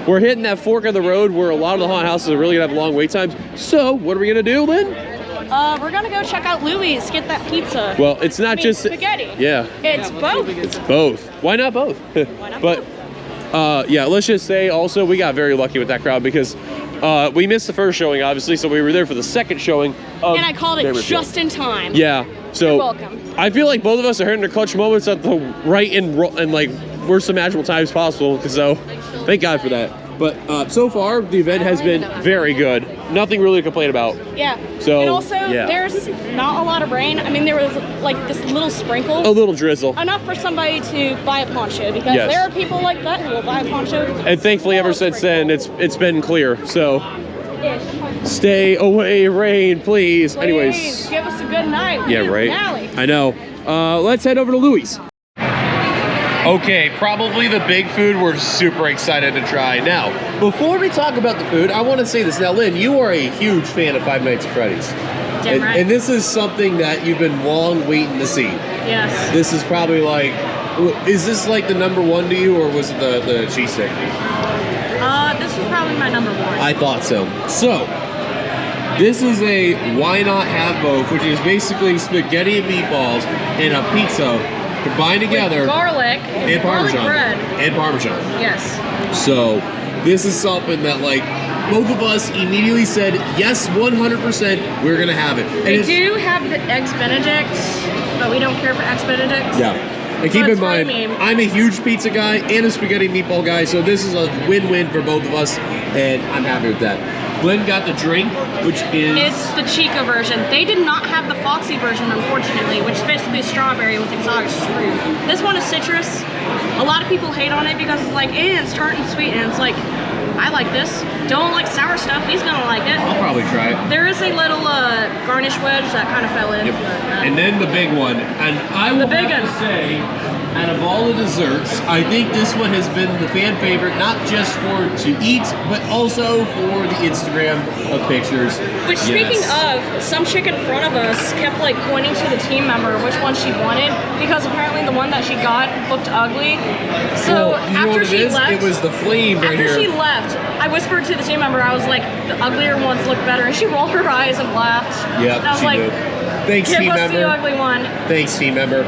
we're hitting that fork of the road where a lot of the haunted houses are really gonna have long wait times. So, what are we gonna do then? We're gonna go check out Louie's, get that pizza. Well, it's not just spaghetti. Yeah. It's both. It's both. Why not both? Why not but, yeah, let's just say also we got very lucky with that crowd because we missed the first showing, obviously, so we were there for the second showing. And I called it just in time. Yeah. So you're welcome. I feel like both of us are hitting the clutch moments at the right and like worst imaginable times possible. So thank God for that. But so far, the event has been very good. Nothing really to complain about. Yeah. So, and also, there's not a lot of rain. I mean, there was like this little sprinkle. A little drizzle. Enough for somebody to buy a poncho because there are people like that who will buy a poncho. And thankfully, ever since then, it's been clear. So stay away, rain, please. Anyways, give us a good night. Yeah, right. I know. Let's head over to Louie's. Okay, probably the big food we're super excited to try. Now, before we talk about the food, I want to say this. Now, Lynn, you are a huge fan of Five Nights at Freddy's. Damn right. And this is something that you've been long waiting to see. Yes. This is probably like, is this like the number one to you, or was it the cheese stick? This is probably my number one. I thought so. So, this is a why not have both, which is basically spaghetti and meatballs and a pizza combined together. With garlic and Parmesan. bread. And Parmesan. Yes. So, this is something that, like, both of us immediately said, yes, 100%, we're going to have it. And they do have the Eggs Benedict, but we don't care for Eggs Benedict. Yeah. And keep in mind, I'm a huge pizza guy and a spaghetti meatball guy, so this is a win-win for both of us, and I'm happy with that. Glenn got the drink, which is... It's the Chica version. They did not have the Foxy version, unfortunately, which is basically strawberry with exotic fruit. This one is citrus. A lot of people hate on it because it's like, it's tart and sweet, and it's like, I like this. Don't like sour stuff, he's gonna like it. I'll probably try it. There is a little garnish wedge that kind of fell in. Yep. And then the big one. And I will have to say, out of all the desserts, I think this one has been the fan favorite, not just for to eat, but also for the Instagram of pictures. Which, speaking of, some chick in front of us kept like pointing to the team member which one she wanted, because apparently the one that she got looked ugly. So after she left, it was the flame right here. After she left, I whispered to the team member, I was like, the uglier ones look better, and she rolled her eyes and laughed. Yep, and I was she like, did. Thanks, give team us member. the ugly one. Thanks, team member.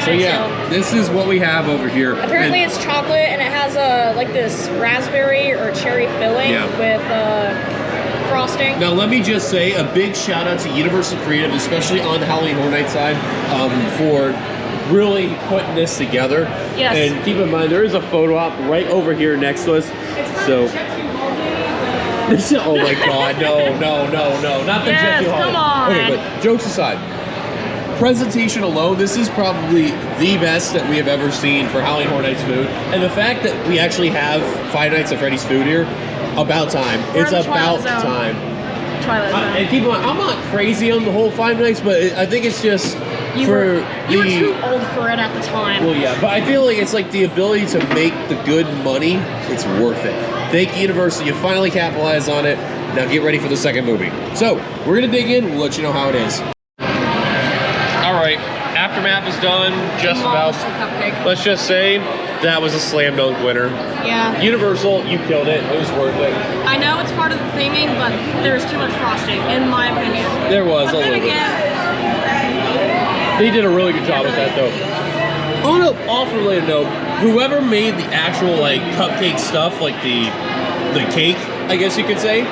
So yeah, this is what we have over here. Apparently it's chocolate, and it has like this raspberry or cherry filling with frosting. Now let me just say a big shout out to Universal Creative, especially on the Halloween Horror Night side, for really putting this together. Yes. And keep in mind there is a photo op right over here next to us. So. Oh my God! No! Not the Yes, Jet come on. Okay, but jokes aside, presentation alone, this is probably the best that we have ever seen for Halloween Horror Nights food. And the fact that we actually have Five Nights at Freddy's food here, about time. It's about time. Twilight Zone. And keep in mind, I'm not crazy on the whole Five Nights, but I think it's just You were too old for it at the time. Well, yeah, but I feel like it's like the ability to make the good money. It's worth it. Thank you, Universal. You finally capitalized on it. Now get ready for the second movie. So we're gonna dig in. We'll let you know how it is. All right, Aftermath is done. Just about. Let's just say that was a slam dunk winner. Yeah. Universal, you killed it. It was worth it. I know it's part of the theming, but there's too much frosting, in my opinion. There was a little bit. They did a really good job with that, though. On an off-related note, whoever made the actual like cupcake stuff, like the cake, I guess you could say,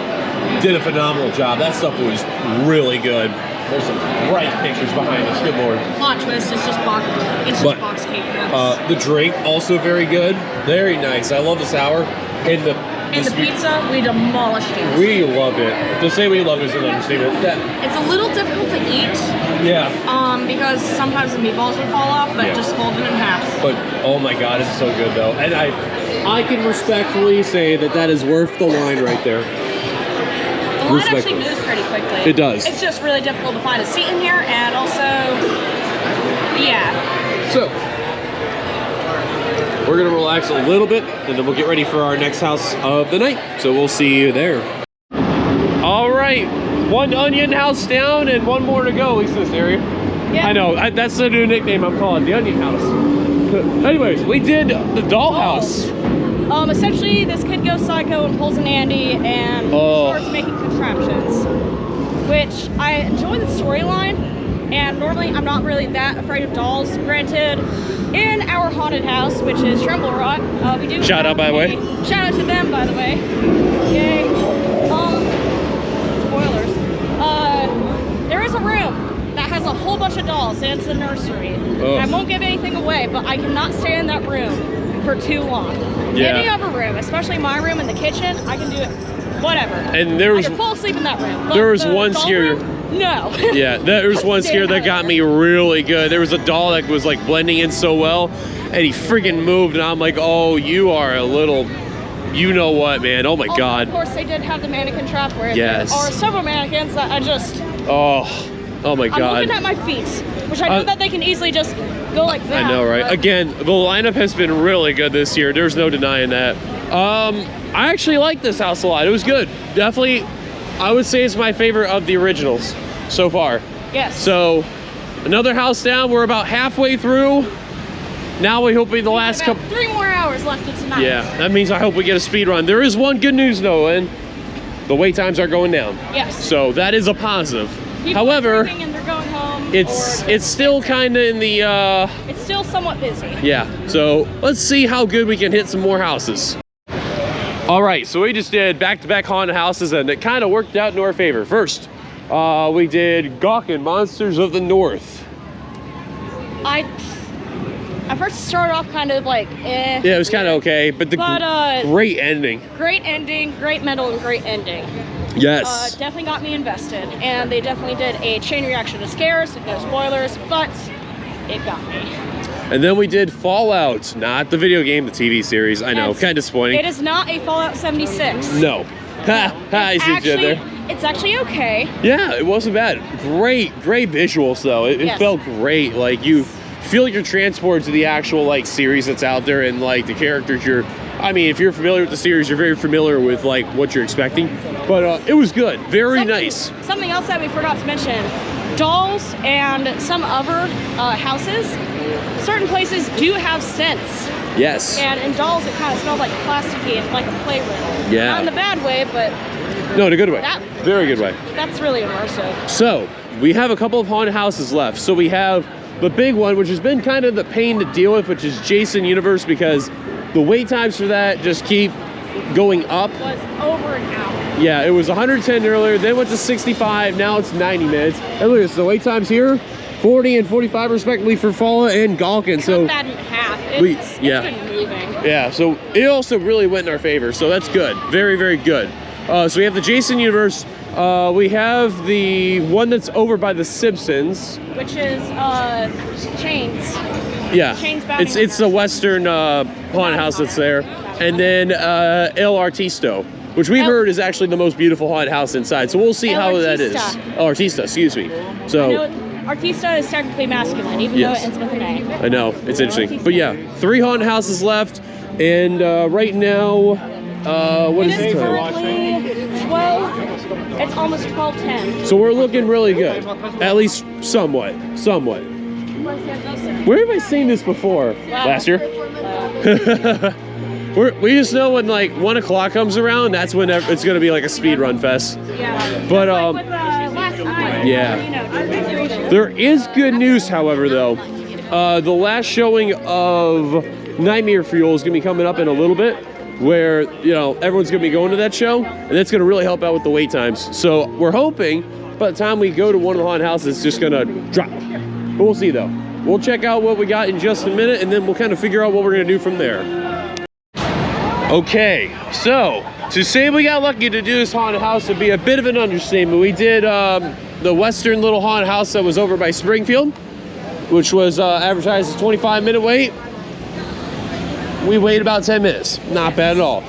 did a phenomenal job. That stuff was really good. There's some bright pictures behind us. Good lord. Plot twist, it's just box cake. The drink also very good. Very nice. I love the sour. And the pizza, we demolished it. We loved it. To say we loved it is an understatement. It's a little difficult to eat. Yeah. Because sometimes the meatballs would fall off, but just fold it in half. But oh my God, it's so good though. And I can respectfully say that is worth the line right there. The line actually moves pretty quickly. It does. It's just really difficult to find a seat in here, and also, yeah. So, we're gonna relax a little bit, and then we'll get ready for our next house of the night. So we'll see you there. All right, one onion house down and one more to go, at least in this area. Yeah. I know, that's the new nickname I'm calling, the onion house. Anyways, we did the dollhouse. Essentially, this kid goes psycho and pulls an Andy and starts making contraptions, which I enjoy the storyline. And normally, I'm not really that afraid of dolls. Granted, in our haunted house, which is Tremble Rock, we do shout out by the way. Shout out to them, by the way. Yay. Spoilers. There is a room that has a whole bunch of dolls, and it's a nursery. I won't give anything away, but I cannot stay in that room for too long. Yeah. Any other room, especially my room in the kitchen, I can do it. Whatever. And there was I can fall asleep in that room. There was one scare. No. Yeah, there was one scare that got me really good. There was a doll that was like blending in so well, and he freaking moved, and I'm like, oh, you are a little, you know what, man? Oh my God. Of course, they did have the mannequin trap where there are several mannequins that I just. Oh my God. I'm looking at my feet, which I know that they can easily just go like that. I know, right? But again, the lineup has been really good this year. There's no denying that. I actually like this house a lot. It was good. Definitely, I would say it's my favorite of the originals so far. Yes. So, another house down. We're about halfway through. Now we hope we the last couple. 3 more hours left of tonight. Yeah, that means I hope we get a speed run. There is one good news though, and the wait times are going down. Yes. So that is a positive. People However, are and they're going home, it's still kind of in the. It's still somewhat busy. Yeah. So let's see how good we can hit some more houses. All right, so we just did back-to-back haunted houses, and it kind of worked out in our favor. First, we did Gawkin Monsters of the North. I first started off kind of like, eh. Yeah, it was kind of okay, but great ending. Great ending, great middle, and great ending. Yes. Definitely got me invested, and they definitely did a chain reaction to scares. No spoilers, but it got me. And then we did Fallout, not the video game, the TV series. I know, kind of disappointing. It is not a Fallout 76. No. I see what you did there. It's actually okay. Yeah, it wasn't bad. Great visuals though. It felt great. Like you feel like you're transported to the actual like series that's out there, and like the characters I mean, if you're familiar with the series, you're very familiar with like what you're expecting. But it was good. Very nice. Something else that we forgot to mention. Dolls and some other houses, certain places do have scents Yes. And in dolls, it kind of smells like plasticky and like a playroom. Yeah. Not in the bad way, but No, in a good way. That- Very good way. that's really immersive. So, we have a couple of haunted houses left. So we have the big one, which has been kind of the pain to deal with, which is Jason Universe, because the wait times for that just keep going up. It was over an hour. Yeah, it was 110 earlier, then went to 65, now it's 90 minutes. And look, so the wait times here, 40 and 45 respectively for Falla and Galkin. So Cut that in half. It's been moving. yeah, so it also really went in our favor, so that's good. Very, very good. So we have the Jason Universe. We have the one that's over by the Simpsons. Which is Chains. Yeah, Chains Bounty it's the Western haunted house that's there. And then El Artisto, which we've heard is actually the most beautiful haunted house inside. So we'll see El how that is. Artista. El Artista, excuse me. I So know Artista is technically masculine, even Yes. though it ends with an A. I know, it's interesting. But yeah, 3 haunted houses left. And right now, what is It is the time? currently 12. It's almost 12:10. So we're looking really good. At least somewhat. Where have I seen this before? Last year? We just know when like 1 o'clock comes around, that's when it's gonna be like a speed run fest. Yeah. But Like with, last night, yeah. You know, There is good news, however, though. The last showing of Nightmare Fuel is gonna be coming up in a little bit, where everyone's gonna be going to that show, and that's gonna really help out with the wait times. So we're hoping by the time we go to one of the haunted houses, it's just gonna drop. But we'll see though. We'll check out what we got in just a minute, and then we'll kind of figure out what we're gonna do from there. Okay, so to say we got lucky to do this haunted house would be a bit of an understatement. We did the Western little haunted house that was over by Springfield, which was advertised as a 25-minute wait. We waited about 10 minutes. Not bad at all.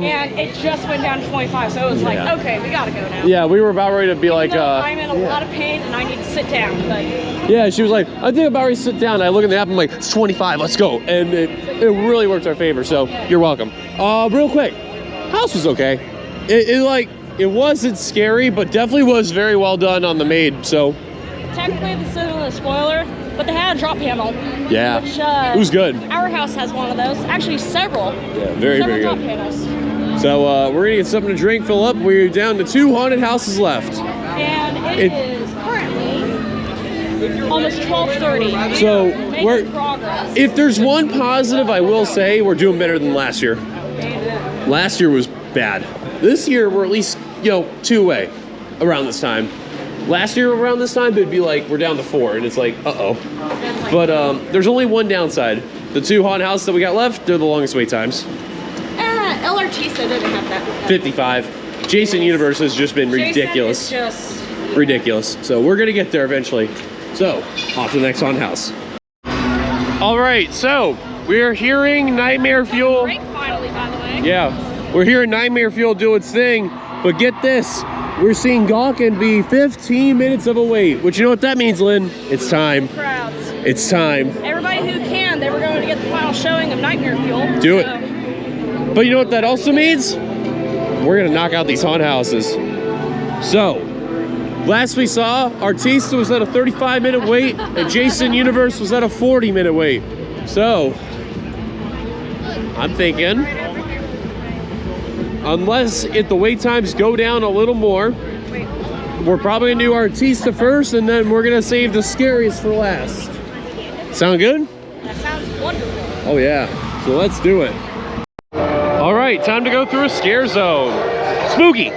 and it just went down to 25, so it was like, Yeah. okay, we gotta go now. Yeah, we were about ready to be like, I'm in a lot of pain and I need to sit down. But yeah, she was like, I think I'm about ready to sit down. I look at the app, I'm like, it's 25, let's go. And it really worked our favor, so you're welcome. Real quick, house was okay. It wasn't scary, but definitely was very well done on the maid, so. technically, this isn't a spoiler, but they had a drop panel. Yeah, Which, it was good. Our house has one of those. Actually, several. Yeah, very, several very drop good. panels. So we're gonna get something to drink, fill up. We're down to 2 haunted houses left. And it is currently almost 12:30. So Making we're, progress. if there's one positive, I will say we're doing better than last year. Last year was bad. This year we're at least 2 away around this time. Last year around this time it'd be like we're down to 4, and it's like uh-oh. But there's only one downside. The 2 haunted houses that we got left, they're the longest wait times. El Artista didn't have that. 55. Jason Universe has just been ridiculous. Jason is just Ridiculous. So we're gonna get there eventually. So off to the next haunted house. All right, so we're hearing Nightmare Fuel. break finally, by the way. Yeah, we're hearing Nightmare Fuel do its thing, but get this, we're seeing Galkin be 15 minutes of a wait, which you know what that means, Lynn? It's time. Crowds. It's time. Everybody who can, they were going to get the final showing of Nightmare Fuel. Do it. But you know what that also means? We're gonna knock out these haunted houses. So, last we saw, Artista was at a 35-minute wait, and Jason Universe was at a 40-minute wait. So, I'm thinking, unless if the wait times go down a little more, we're probably gonna do Artista first, and then we're gonna save the scariest for last. Sound good? That sounds wonderful. Oh yeah, so let's do it. All right, time to go through a scare zone. Spooky.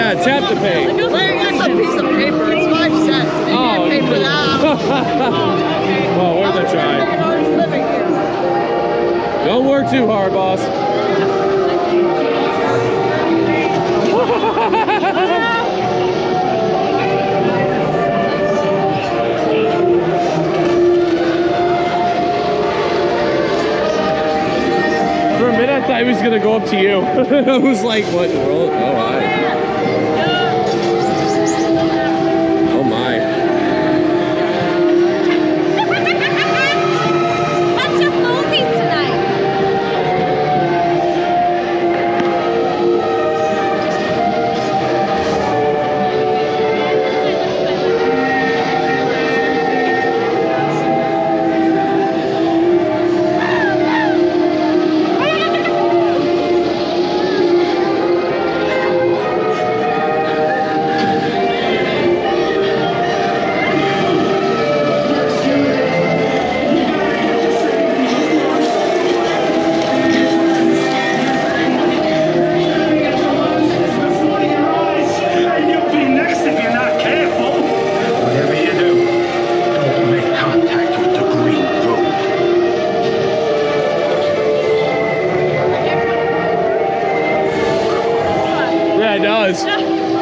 Yeah, tap to pay. Wait, that's a piece of paper. It's 5 cents. You can't pay for that. Well, worth a try. Don't work too hard, boss. For a minute, I thought he was gonna go up to you. I was like, what in the world? Oh, hi. Oh, my. Bunch of movies tonight.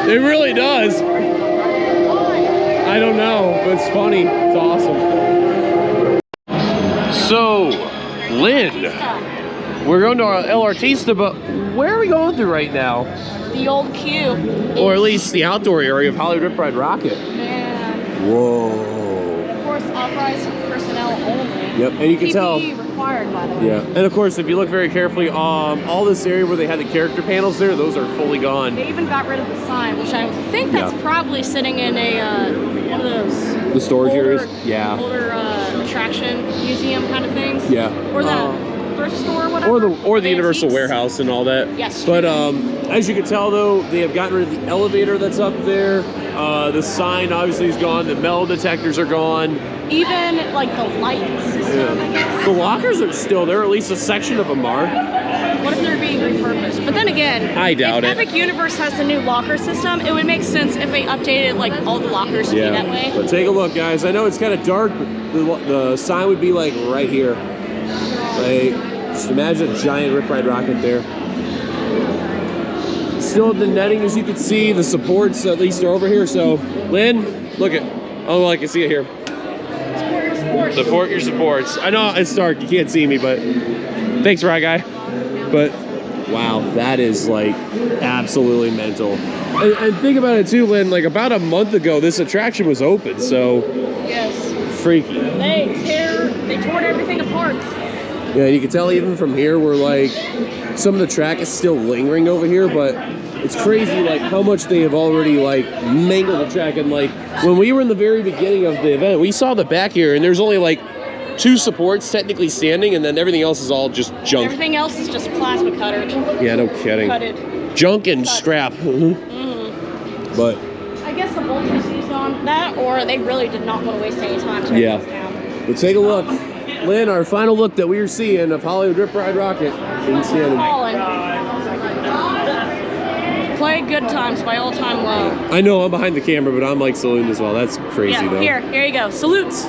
It really does. I don't know, but it's funny. It's awesome. So, Lynn, we're going to our El Artista, but where are we going through right now? The old queue. Or at least the outdoor area of Hollywood Rip Rode Rockit. Man. Whoa. Of course, authorized personnel only. Yep, and you can tell. Required, by the way. Yeah, and of course, if you look very carefully, all this area where they had the character panels there, those are fully gone. They even got rid of the sign, which I think that's probably sitting in a one of those. The storage areas. Yeah. Older attraction museum kind of things. Yeah. Or the thrift store, or whatever. Or the Universal Warehouse and all that. Yes. But as you can tell, though, they have gotten rid of the elevator that's up there. The sign obviously is gone. The metal detectors are gone. Even like the light system, I guess. The lockers are still there. At least a section of them are. What if they're being repurposed? But then again, I doubt it. If Epic Universe has the new locker system, it would make sense if they updated like all the lockers to be that way. But take a look, guys. I know it's kind of dark, but the sign would be like right here. Like, just imagine a giant Rip Ride Rocket there. Still the netting, as you can see, the supports at least are over here. So, Lynn, look at. Oh, well, I can see it here. Support your supports. I know it's dark, you can't see me, but thanks, Ride Guy. But wow, that is like absolutely mental. And think about it too, Lynn. Like about a month ago, this attraction was open, so yes, freaky. They tore everything apart. Yeah, you can tell even from here, where like some of the track is still lingering over here, but it's crazy like how much they have already like mangled the track. And like when we were in the very beginning of the event, we saw the back here and there's only like 2 supports technically standing, and then everything else is all just junk. Everything else is just plasma cuttered. Yeah, no kidding. Cutted. Junk and scrap. But I guess the voltage is on that, or they really did not want to waste any time tearing this down. But take a look. Lynn, our final look that we are seeing of Hollywood Rip Rode Rockit. Play Good Times by All Time Low. I know I'm behind the camera, but I'm like saluting as well. That's crazy though. Here you go. Salutes.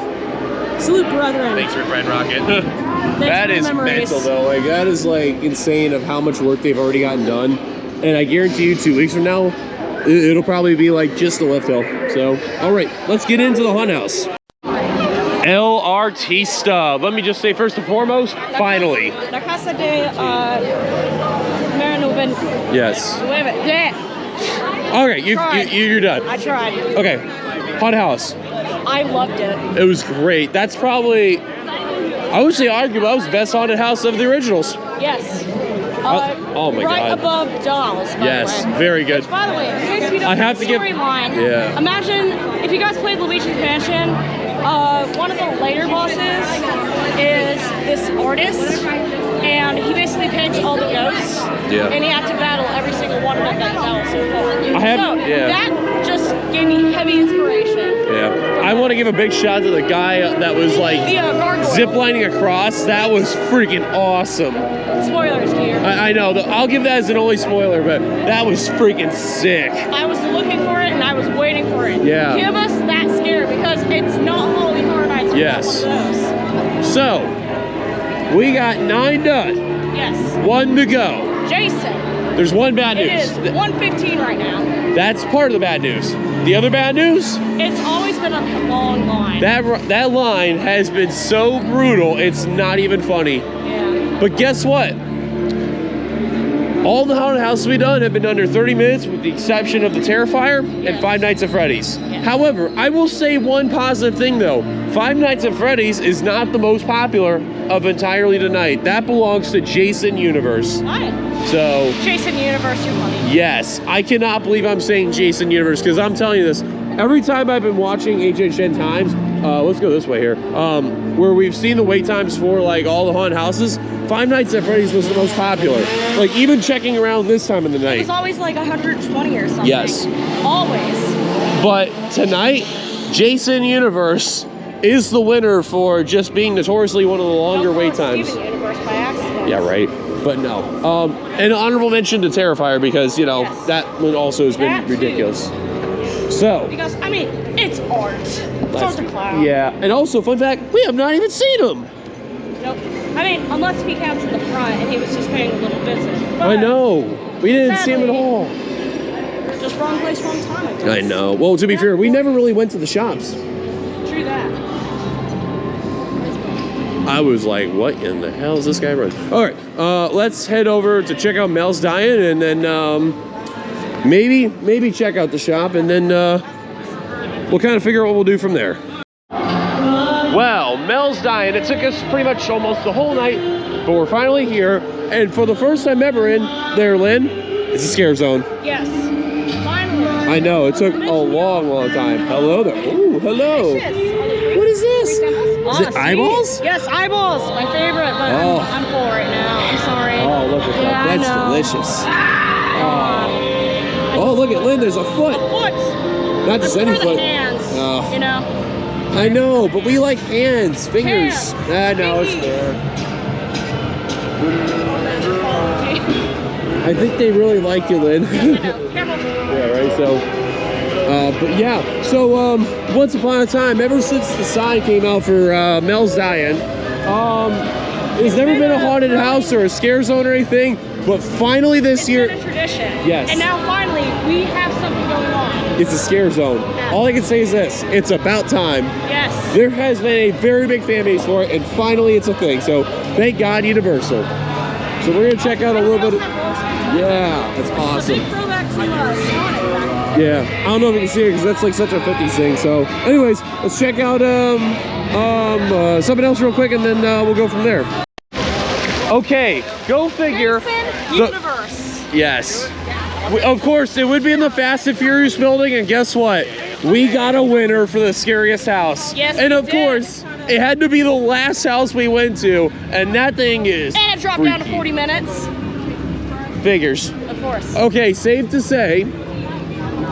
Salute, brethren. Thanks, Rip Ride Rockit. That is mental though. Like that is like insane of how much work they've already gotten done. And I guarantee you 2 weeks from now, it'll probably be like just a lift hill. So, all right, let's get into the Hunt House. El Artista. Let me just say first and foremost, finally. La Casa de Marinoven. Yes. Yeah. Okay, you're done. I tried. Okay, Hunt House. I loved it. It was great. That's probably, I would say arguably, that was the best haunted house of the originals. Yes. Oh my right God. above Dolls, by the way. Very good. Which, by the way, in case you don't know the storyline, imagine if you guys played Luigi's Mansion, one of the later bosses is this artist, and he basically paints all the ghosts, and he had to battle every single one of them that fell so far. That just gave me heavy inspiration. Yeah. I I want to give a big shout out to the guy that was like ziplining across. That was freaking awesome. Spoilers here. I know. I'll give that as an only spoiler, but that was freaking sick. I was looking for it and I was waiting for it. Yeah. Give us that scare because it's not Halloween Horror Nights. Yes. One of those. So, we got 9 done. Yes. 1 to go. Jason. There's one bad news. It is 1:15 right now. That's part of the bad news. The other bad news? It's always been a long line. That line has been so brutal, it's not even funny. Yeah. But guess what? All the haunted houses we've done have been under 30 minutes with the exception of the Terrifier and Five Nights at Freddy's. Yes. However, I will say one positive thing though. Five Nights at Freddy's is not the most popular of Entirely Tonight. That belongs to Jason Universe. Hi. So, Jason Universe, you're funny. yes, I cannot believe I'm saying Jason Universe because I'm telling you this. Every time I've been watching HHN Times, let's go this way here, where we've seen the wait times for like all the haunted houses, Five Nights at Freddy's was the most popular. Like even checking around this time of the night. It's always like 120 or something. Yes. Always. But tonight, Jason Universe is the winner for just being notoriously one of the longer wait times. Steven Universe by accident. Yeah, right. But no. An honorable mention to Terrifier because, you know, Yes. that one also has been That too. ridiculous. So. Because, I mean, it's art. It's art to clown. Yeah. And also, fun fact, we have not even seen him. Nope. I mean, unless he counts in the front and he was just paying a little visit. But I know. We didn't see him at sadly, all. Just wrong place, wrong time, I guess. I know. Well, to be fair, we never really went to the shops. True that. I was like, what in the hell is this guy running? All right, let's head over to check out Mel's Dine and then maybe check out the shop and then we'll kind of figure out what we'll do from there. Well, Mel's Dine, it took us pretty much almost the whole night, but we're finally here. And for the first time ever in there, Lynn, it's a scare zone. Yes. Finally. I know, it took a long time. Hello there. Ooh, hello. What is this? Is it eyeballs? Yes, eyeballs. My favorite, but Oh. I'm full right now. I'm sorry. Oh, look at Yeah, that. I That's know. delicious. Oh, look at Lynn, there's a foot. Foot. Not just any For the foot. hands, Oh. you know. I know, but we like hands, fingers. Hands, No, it's fingies. there. I think they really like you, Lynn. Careful. Yeah, right. So, but yeah. So, once upon a time, ever since the sign came out for Mel's Dine, there's never been a haunted house or a scare zone or anything. But finally this It's year, been a tradition. Yes. And now finally we have something going on. it's a scare zone. All I can say is this: it's about time. Yes. There has been a very big fan base for it, and finally it's a thing. So, thank God, Universal. So we're gonna check out a little bit of. Yeah, that's awesome. Big throwback to Sonic. Yeah, I don't know if you can see it because that's like such a 50s thing. So, anyways, let's check out something else real quick, and then we'll go from there. Okay, go figure. Universe. Yes. Of course, it would be in the Fast and Furious building, and guess what? We got a winner for the scariest house. Yes, and we of did. course, it had to be the last house we went to, and that thing is And it dropped down to freaky. 40 minutes. Figures. Of course. Okay, safe to say,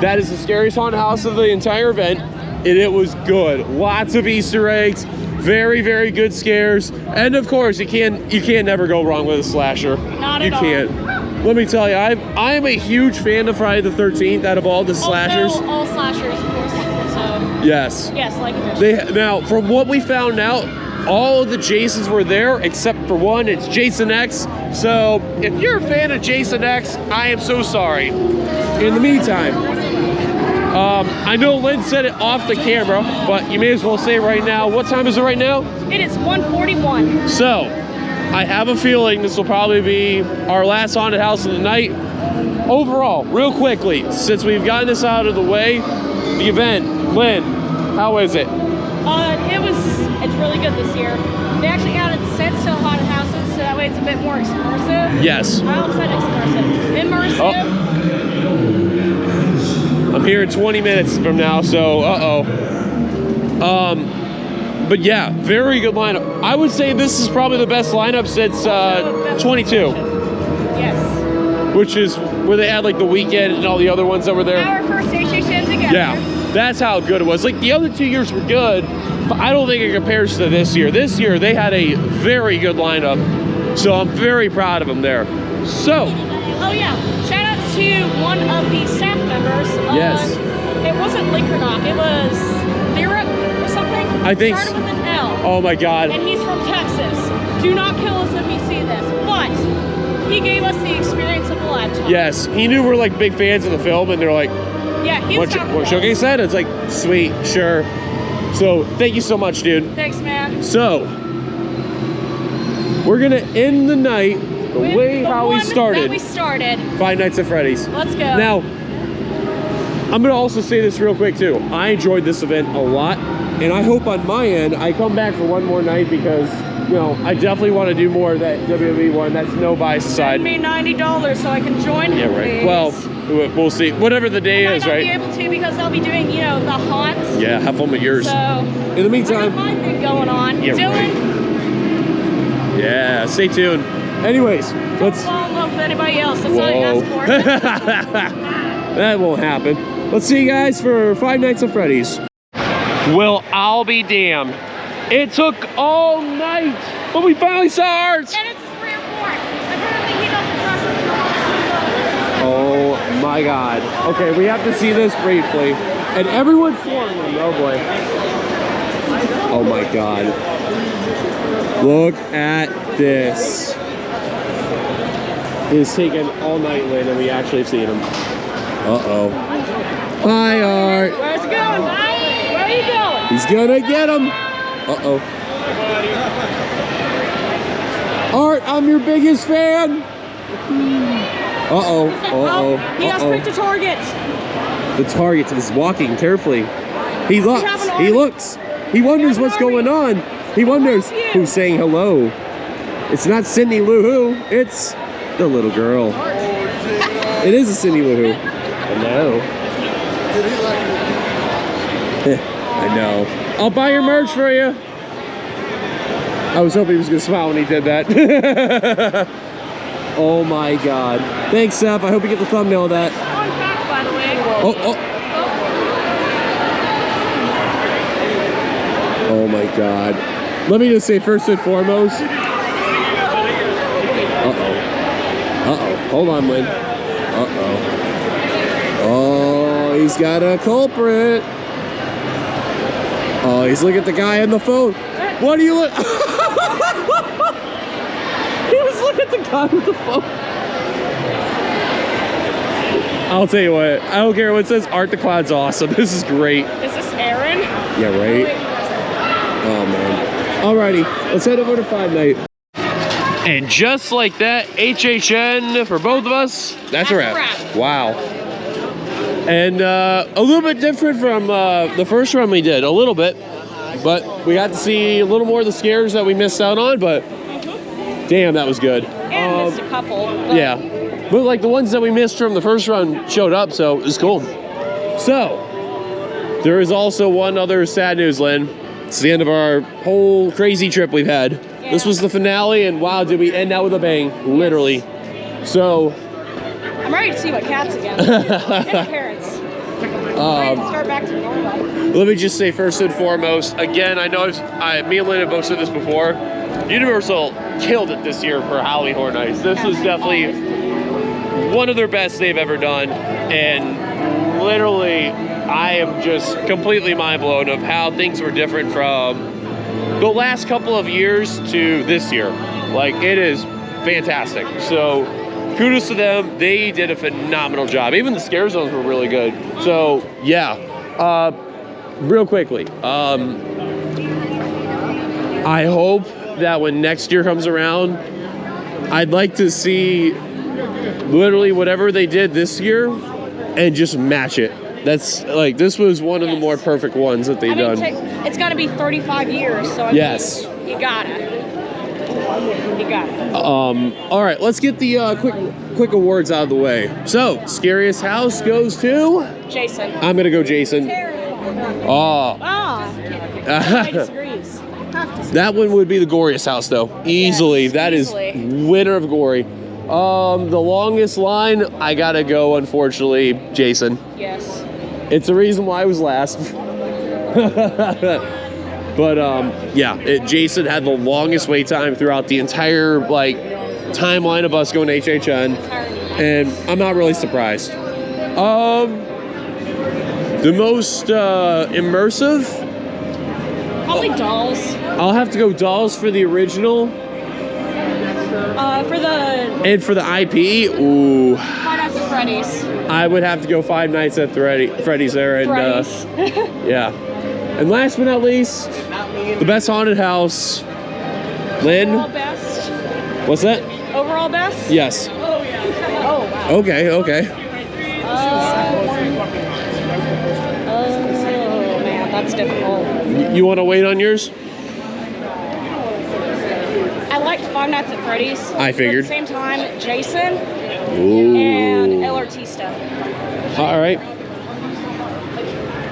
that is the scariest haunted house of the entire event, and it was good. Lots of Easter eggs, very, very good scares, and of course, you can't never go wrong with a slasher. Not you at all. can't. Let me tell you, I am a huge fan of Friday the 13th out of all the slashers. Also, all slashers, of course. So, Yes. yes, like it. Now, from what we found out, all of the Jasons were there except for one. It's Jason X. So if you're a fan of Jason X, I am so sorry. In the meantime, I know Lynn said it off the camera, but you may as well say it right now. What time is it right now? It is 1:41. So I have a feeling this will probably be our last haunted house of the night. Overall, real quickly, since we've gotten this out of the way, the event, Lynn, how is it? It's really good this year. They actually added sets to haunted houses, so that way it's a bit more exclusive. Yes. I almost said exclusive. Immersive. I'm here in 20 minutes from now, so but yeah, very good lineup. I would say this is probably the best lineup since 22, Yes. which is where they had like the weekend and all the other ones that were there. Our first HHN together. Yeah, That's how good it was. Like the other 2 years were good, but I don't think it compares to this year. This year they had a very good lineup, so I'm very proud of them there. So, oh yeah, shout out to one of the staff members. Yes. It wasn't Liquornock, it was Lyric or something. I think. Started with an L. Oh my God. And he's from Texas. Do not kill us if you see this, but he gave us the experience of a lifetime. Yes, he knew we're like big fans of the film, and they're like, Yeah, he was what Showcase said? It's like, sweet, sure. So thank you so much, dude. Thanks, man. So we're gonna end the night the way how we started. Five Nights at Freddy's. Let's go. Now, I'm gonna also say this real quick too. I enjoyed this event a lot, and I hope on my end I come back for one more night because, you know, I definitely want to do more of that WWE one. That's no bias aside. Send me $90 so I can join him. Yeah, right. Please. Well, we'll see. Whatever the day is, right? I might not be able to because they'll be doing, you know, the haunts. Yeah, have fun with yours. So, in the meantime, I got my thing going on. Yeah, Dillon, right. Yeah, stay tuned. Anyways, let's. Don't fall in love with anybody else. That's all you ask for. That won't happen. Let's see you guys for Five Nights at Freddy's. Well, I'll be damned. It took all night, but we finally saw ours. And it's his rear port. Apparently he doesn't trust us. Oh my God. Okay, we have to see this briefly. And everyone's swarming them. Oh boy. Oh my God. Look at this. It's taken all night, Lynn, and we actually have seen him. Uh-oh. Hi, Art. Where's it going? Where are you going? He's gonna get him. Uh-oh. Art, I'm your biggest fan. Uh-oh. Uh-oh. He has picked a target. The target is walking carefully. He looks. He looks. He wonders what's going on. He wonders who's saying hello. It's not Cindy Lou Who. It's the little girl. It is a Cindy Lou Who. I know. I know. I'll buy your merch for you. I was hoping he was gonna smile when he did that. Oh my God. Thanks, Seth. I hope you get the thumbnail of that. Fun fact, by the way. Oh my God. Let me just say first and foremost. Hold on, Lynn. Oh, he's got a culprit. Oh, he's looking at the guy on the phone. What are you look? He was looking at the guy with the phone. I'll tell you what. I don't care what it says. Art the Clown's awesome. This is great. Is this Aaron? Yeah, right. Oh man. Alrighty, let's head over to Five Night. And just like that, HHN for both of us. That's a wrap. Wow. And a little bit different from the first run we did, a little bit. But we got to see a little more of the scares that we missed out on, but damn, that was good. And missed a couple. Yeah. But like the ones that we missed from the first run showed up, so it was cool. So, there is also one other sad news, Lynn. It's the end of our whole crazy trip we've had. Yeah. This was the finale, and wow, did we end out with a bang, literally. So, I'm ready to see what cats again. And parents. Start back to normal. Let me just say first and foremost, again, I know me and Lynn have both said this before. Universal killed it this year for Halloween Horror Nights. This was definitely one of their best they've ever done, and literally, I am just completely mind blown of how things were different from the last couple of years to this year. Like, it is fantastic. So, kudos to them. They did a phenomenal job. Even the scare zones were really good. So, yeah. Real quickly, I hope that when next year comes around, I'd like to see literally whatever they did this year and just match it. That's like, this was one of the more perfect ones that they've done. It's got to be 35 years, so I mean, you gotta. All right, let's get the quick awards out of the way. So, scariest house goes to Jason. I'm gonna go Jason. I disagrees. That one would be the goriest house, though. Easily. Yes, that easily. Is winner of gory. The longest line, I gotta go, unfortunately, Jason. Yes. It's the reason why I was last. But yeah, Jason had the longest wait time throughout the entire like timeline of us going to HHN, and I'm not really surprised. The most immersive? Probably dolls. I'll have to go dolls for the original. And for the IP, ooh. Five Nights at Freddy's. I would have to go Five Nights at Freddy's there, and yeah. And last but not least, the best haunted house. Lynn. Overall best. What's that? Overall best? Yes. Oh yeah. Oh wow. Okay. Okay. Oh man, that's difficult. You want to wait on yours? I liked Five Nights at Freddy's. I figured. But at the same time, Jason Ooh. and El Artista. All right.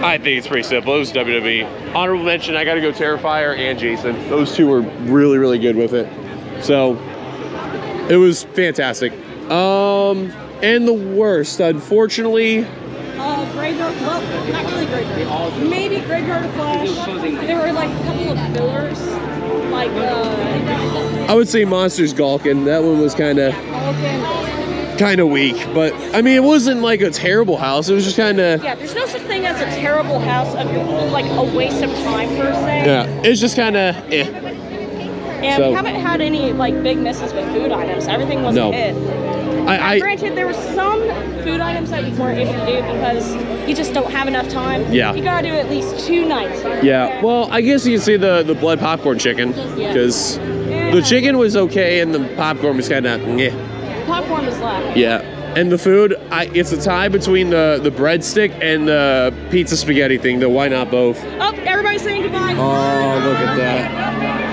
I think it's pretty simple. It was WWE. Honorable mention, I got to go Terrifier and Jason. Those two were really, really good with it. So, it was fantastic. And the worst, unfortunately... Graveyard, well, not really Graveyard. Maybe Graveyard of Flash. There were like a couple of fillers. Like, I would say Monsters Gulkin. That one was kind of weak, but I mean, it wasn't like a terrible house. It was just kind of. Yeah, there's no such thing as a terrible house of like a waste of time per se. Yeah, it's just kind of eh. And we haven't had any like big misses with food items. Everything was a hit. Granted, there were some food items that you weren't able to do because you just don't have enough time. Yeah. You gotta do at least 2 nights. Yeah. Well, I guess you can see the blood popcorn chicken because the chicken was okay and the popcorn was kind of eh. Popcorn was left. Yeah. And the food, it's a tie between the breadstick and the pizza spaghetti thing. The why not both? Oh, everybody's saying goodbye. Oh, look at that.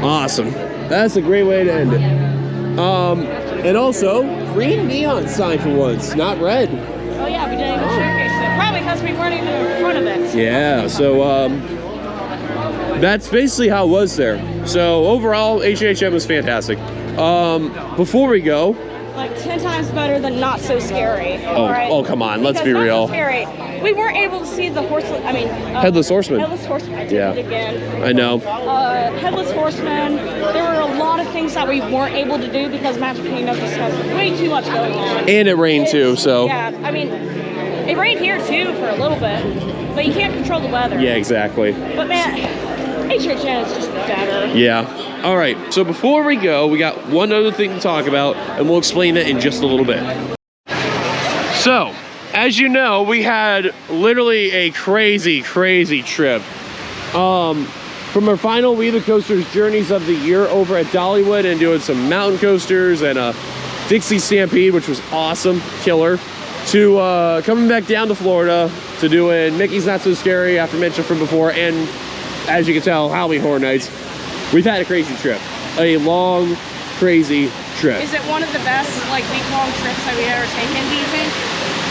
Awesome. That's a great way to end it. And also, green neon sign for once, not red. Oh yeah, we didn't even showcase it. Probably because we weren't even in front of it. Yeah, so that's basically how it was there. So overall, HHN was fantastic. Before we go, like 10 times better than Not So Scary. Oh, come on, let's be real. Not So Scary, we weren't able to see the Headless Horseman. Headless Horseman. I did it again. I know. Headless Horseman. There were a lot of things that we weren't able to do because Magic Kingdom just has way too much going on. And it rained too, so. Yeah, I mean, it rained here too for a little bit, but you can't control the weather. Yeah, exactly. But man, HHN is just better. Yeah. All right, so before we go, we got one other thing to talk about, and we'll explain that in just a little bit. So, as you know, we had literally a crazy, crazy trip. From our final WeTheCoasters Journeys of the Year over at Dollywood and doing some mountain coasters and a Dixie Stampede, which was awesome, killer, to coming back down to Florida to doing Mickey's Not So Scary, after mentioned from before, and as you can tell, Halloween Horror Nights. We've had a crazy trip, a long, crazy trip. Is it one of the best like week-long trips that we ever taken, do you think?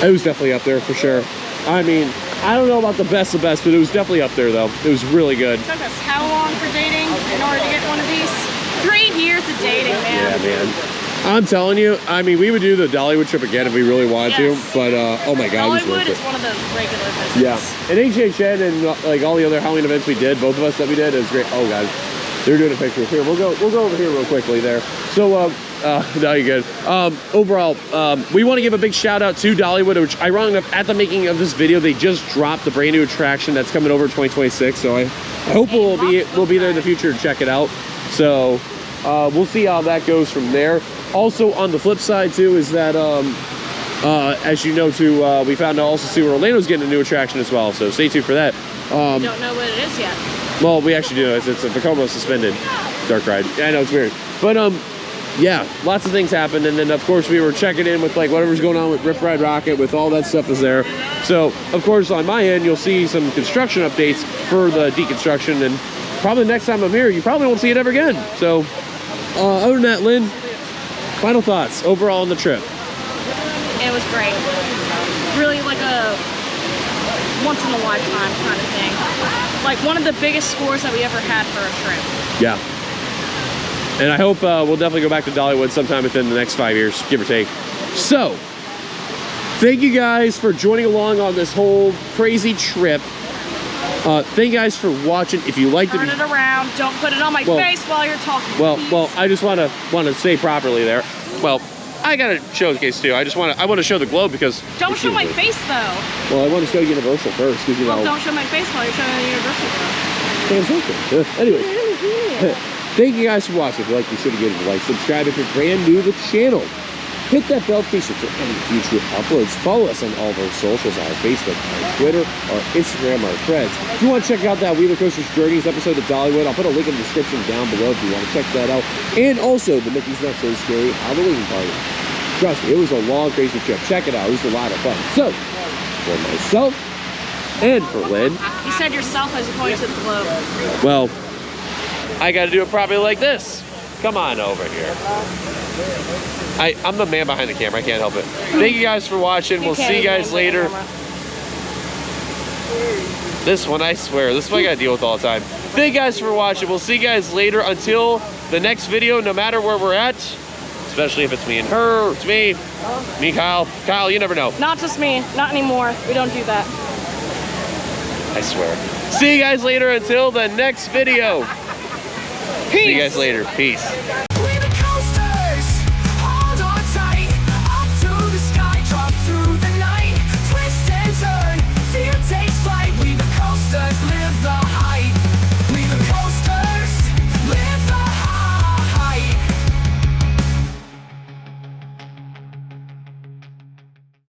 It was definitely up there for sure. I mean, I don't know about the best of best, but it was definitely up there though. It was really good. It took us how long for dating in order to get one of these? 3 years of dating, man. Yeah, man. I'm telling you, I mean, we would do the Dollywood trip again if we really wanted to, but oh my God, it was worth Dollywood it. is one of those regular visits. Yeah, and HHN and like all the other Halloween events we did, both of us that we did, it was great. Oh God, they're doing a picture. Here, we'll go over here real quickly there. So, no, you're good. Overall, we want to give a big shout out to Dollywood, which ironically enough, at the making of this video, they just dropped the brand new attraction that's coming over 2026. So I hope we'll be there in the future to check it out. So we'll see how that goes from there. Also on the flip side too is that as you know too, we found out also see where Orlando's getting a new attraction as well. So stay tuned for that. We don't know what it is yet. Well, we actually do. It's a Vekoma suspended dark ride. I know it's weird, but yeah, lots of things happened, and then of course we were checking in with like whatever's going on with Rip Rode Rockit, with all that stuff is there. So of course on my end you'll see some construction updates for the deconstruction, and probably next time I'm here you probably won't see it ever again. So other than that, Lynn, final thoughts overall on the trip? It was great. Really like a once in a lifetime kind of thing. Like one of the biggest scores that we ever had for a trip. Yeah. And I hope we'll definitely go back to Dollywood sometime within the next 5 years, give or take. So, thank you guys for joining along on this whole crazy trip. Thank you guys for watching. If you like Turn it around. Don't put it on my face while you're talking. Well, I just want to say properly there. Well, I got to showcase too. I want to show the globe because. Don't show my face though. Well, I want to show Universal first because you know. Don't show my face while you're showing the Universal. Anyway, thank you guys for watching. If you like, be sure to give it a like. Subscribe if you're brand new to the channel. Hit that bell notification for any future uploads. Follow us on all of our socials, our Facebook, our Twitter, our Instagram, our threads. If you want to check out that WeTheCoasters Journeys episode of Dollywood, I'll put a link in the description down below if you want to check that out. And also the Mickey's Not So Scary Halloween Party. Trust me, it was a long, crazy trip. Check it out. It was a lot of fun. So, for myself and for Lynn. You said yourself as opposed to the globe. Well, I got to do it probably like this. Come on over here. I'm the man behind the camera. I can't help it. Thank you guys for watching. We'll see you guys later. This one, I swear, this is what I got to deal with all the time. Thank you guys for watching. We'll see you guys later until the next video, no matter where we're at. Especially if it's me and her, or it's me, Kyle. Kyle, you never know. Not just me. Not anymore. We don't do that. I swear. See you guys later until the next video. Peace. See you guys later. Peace.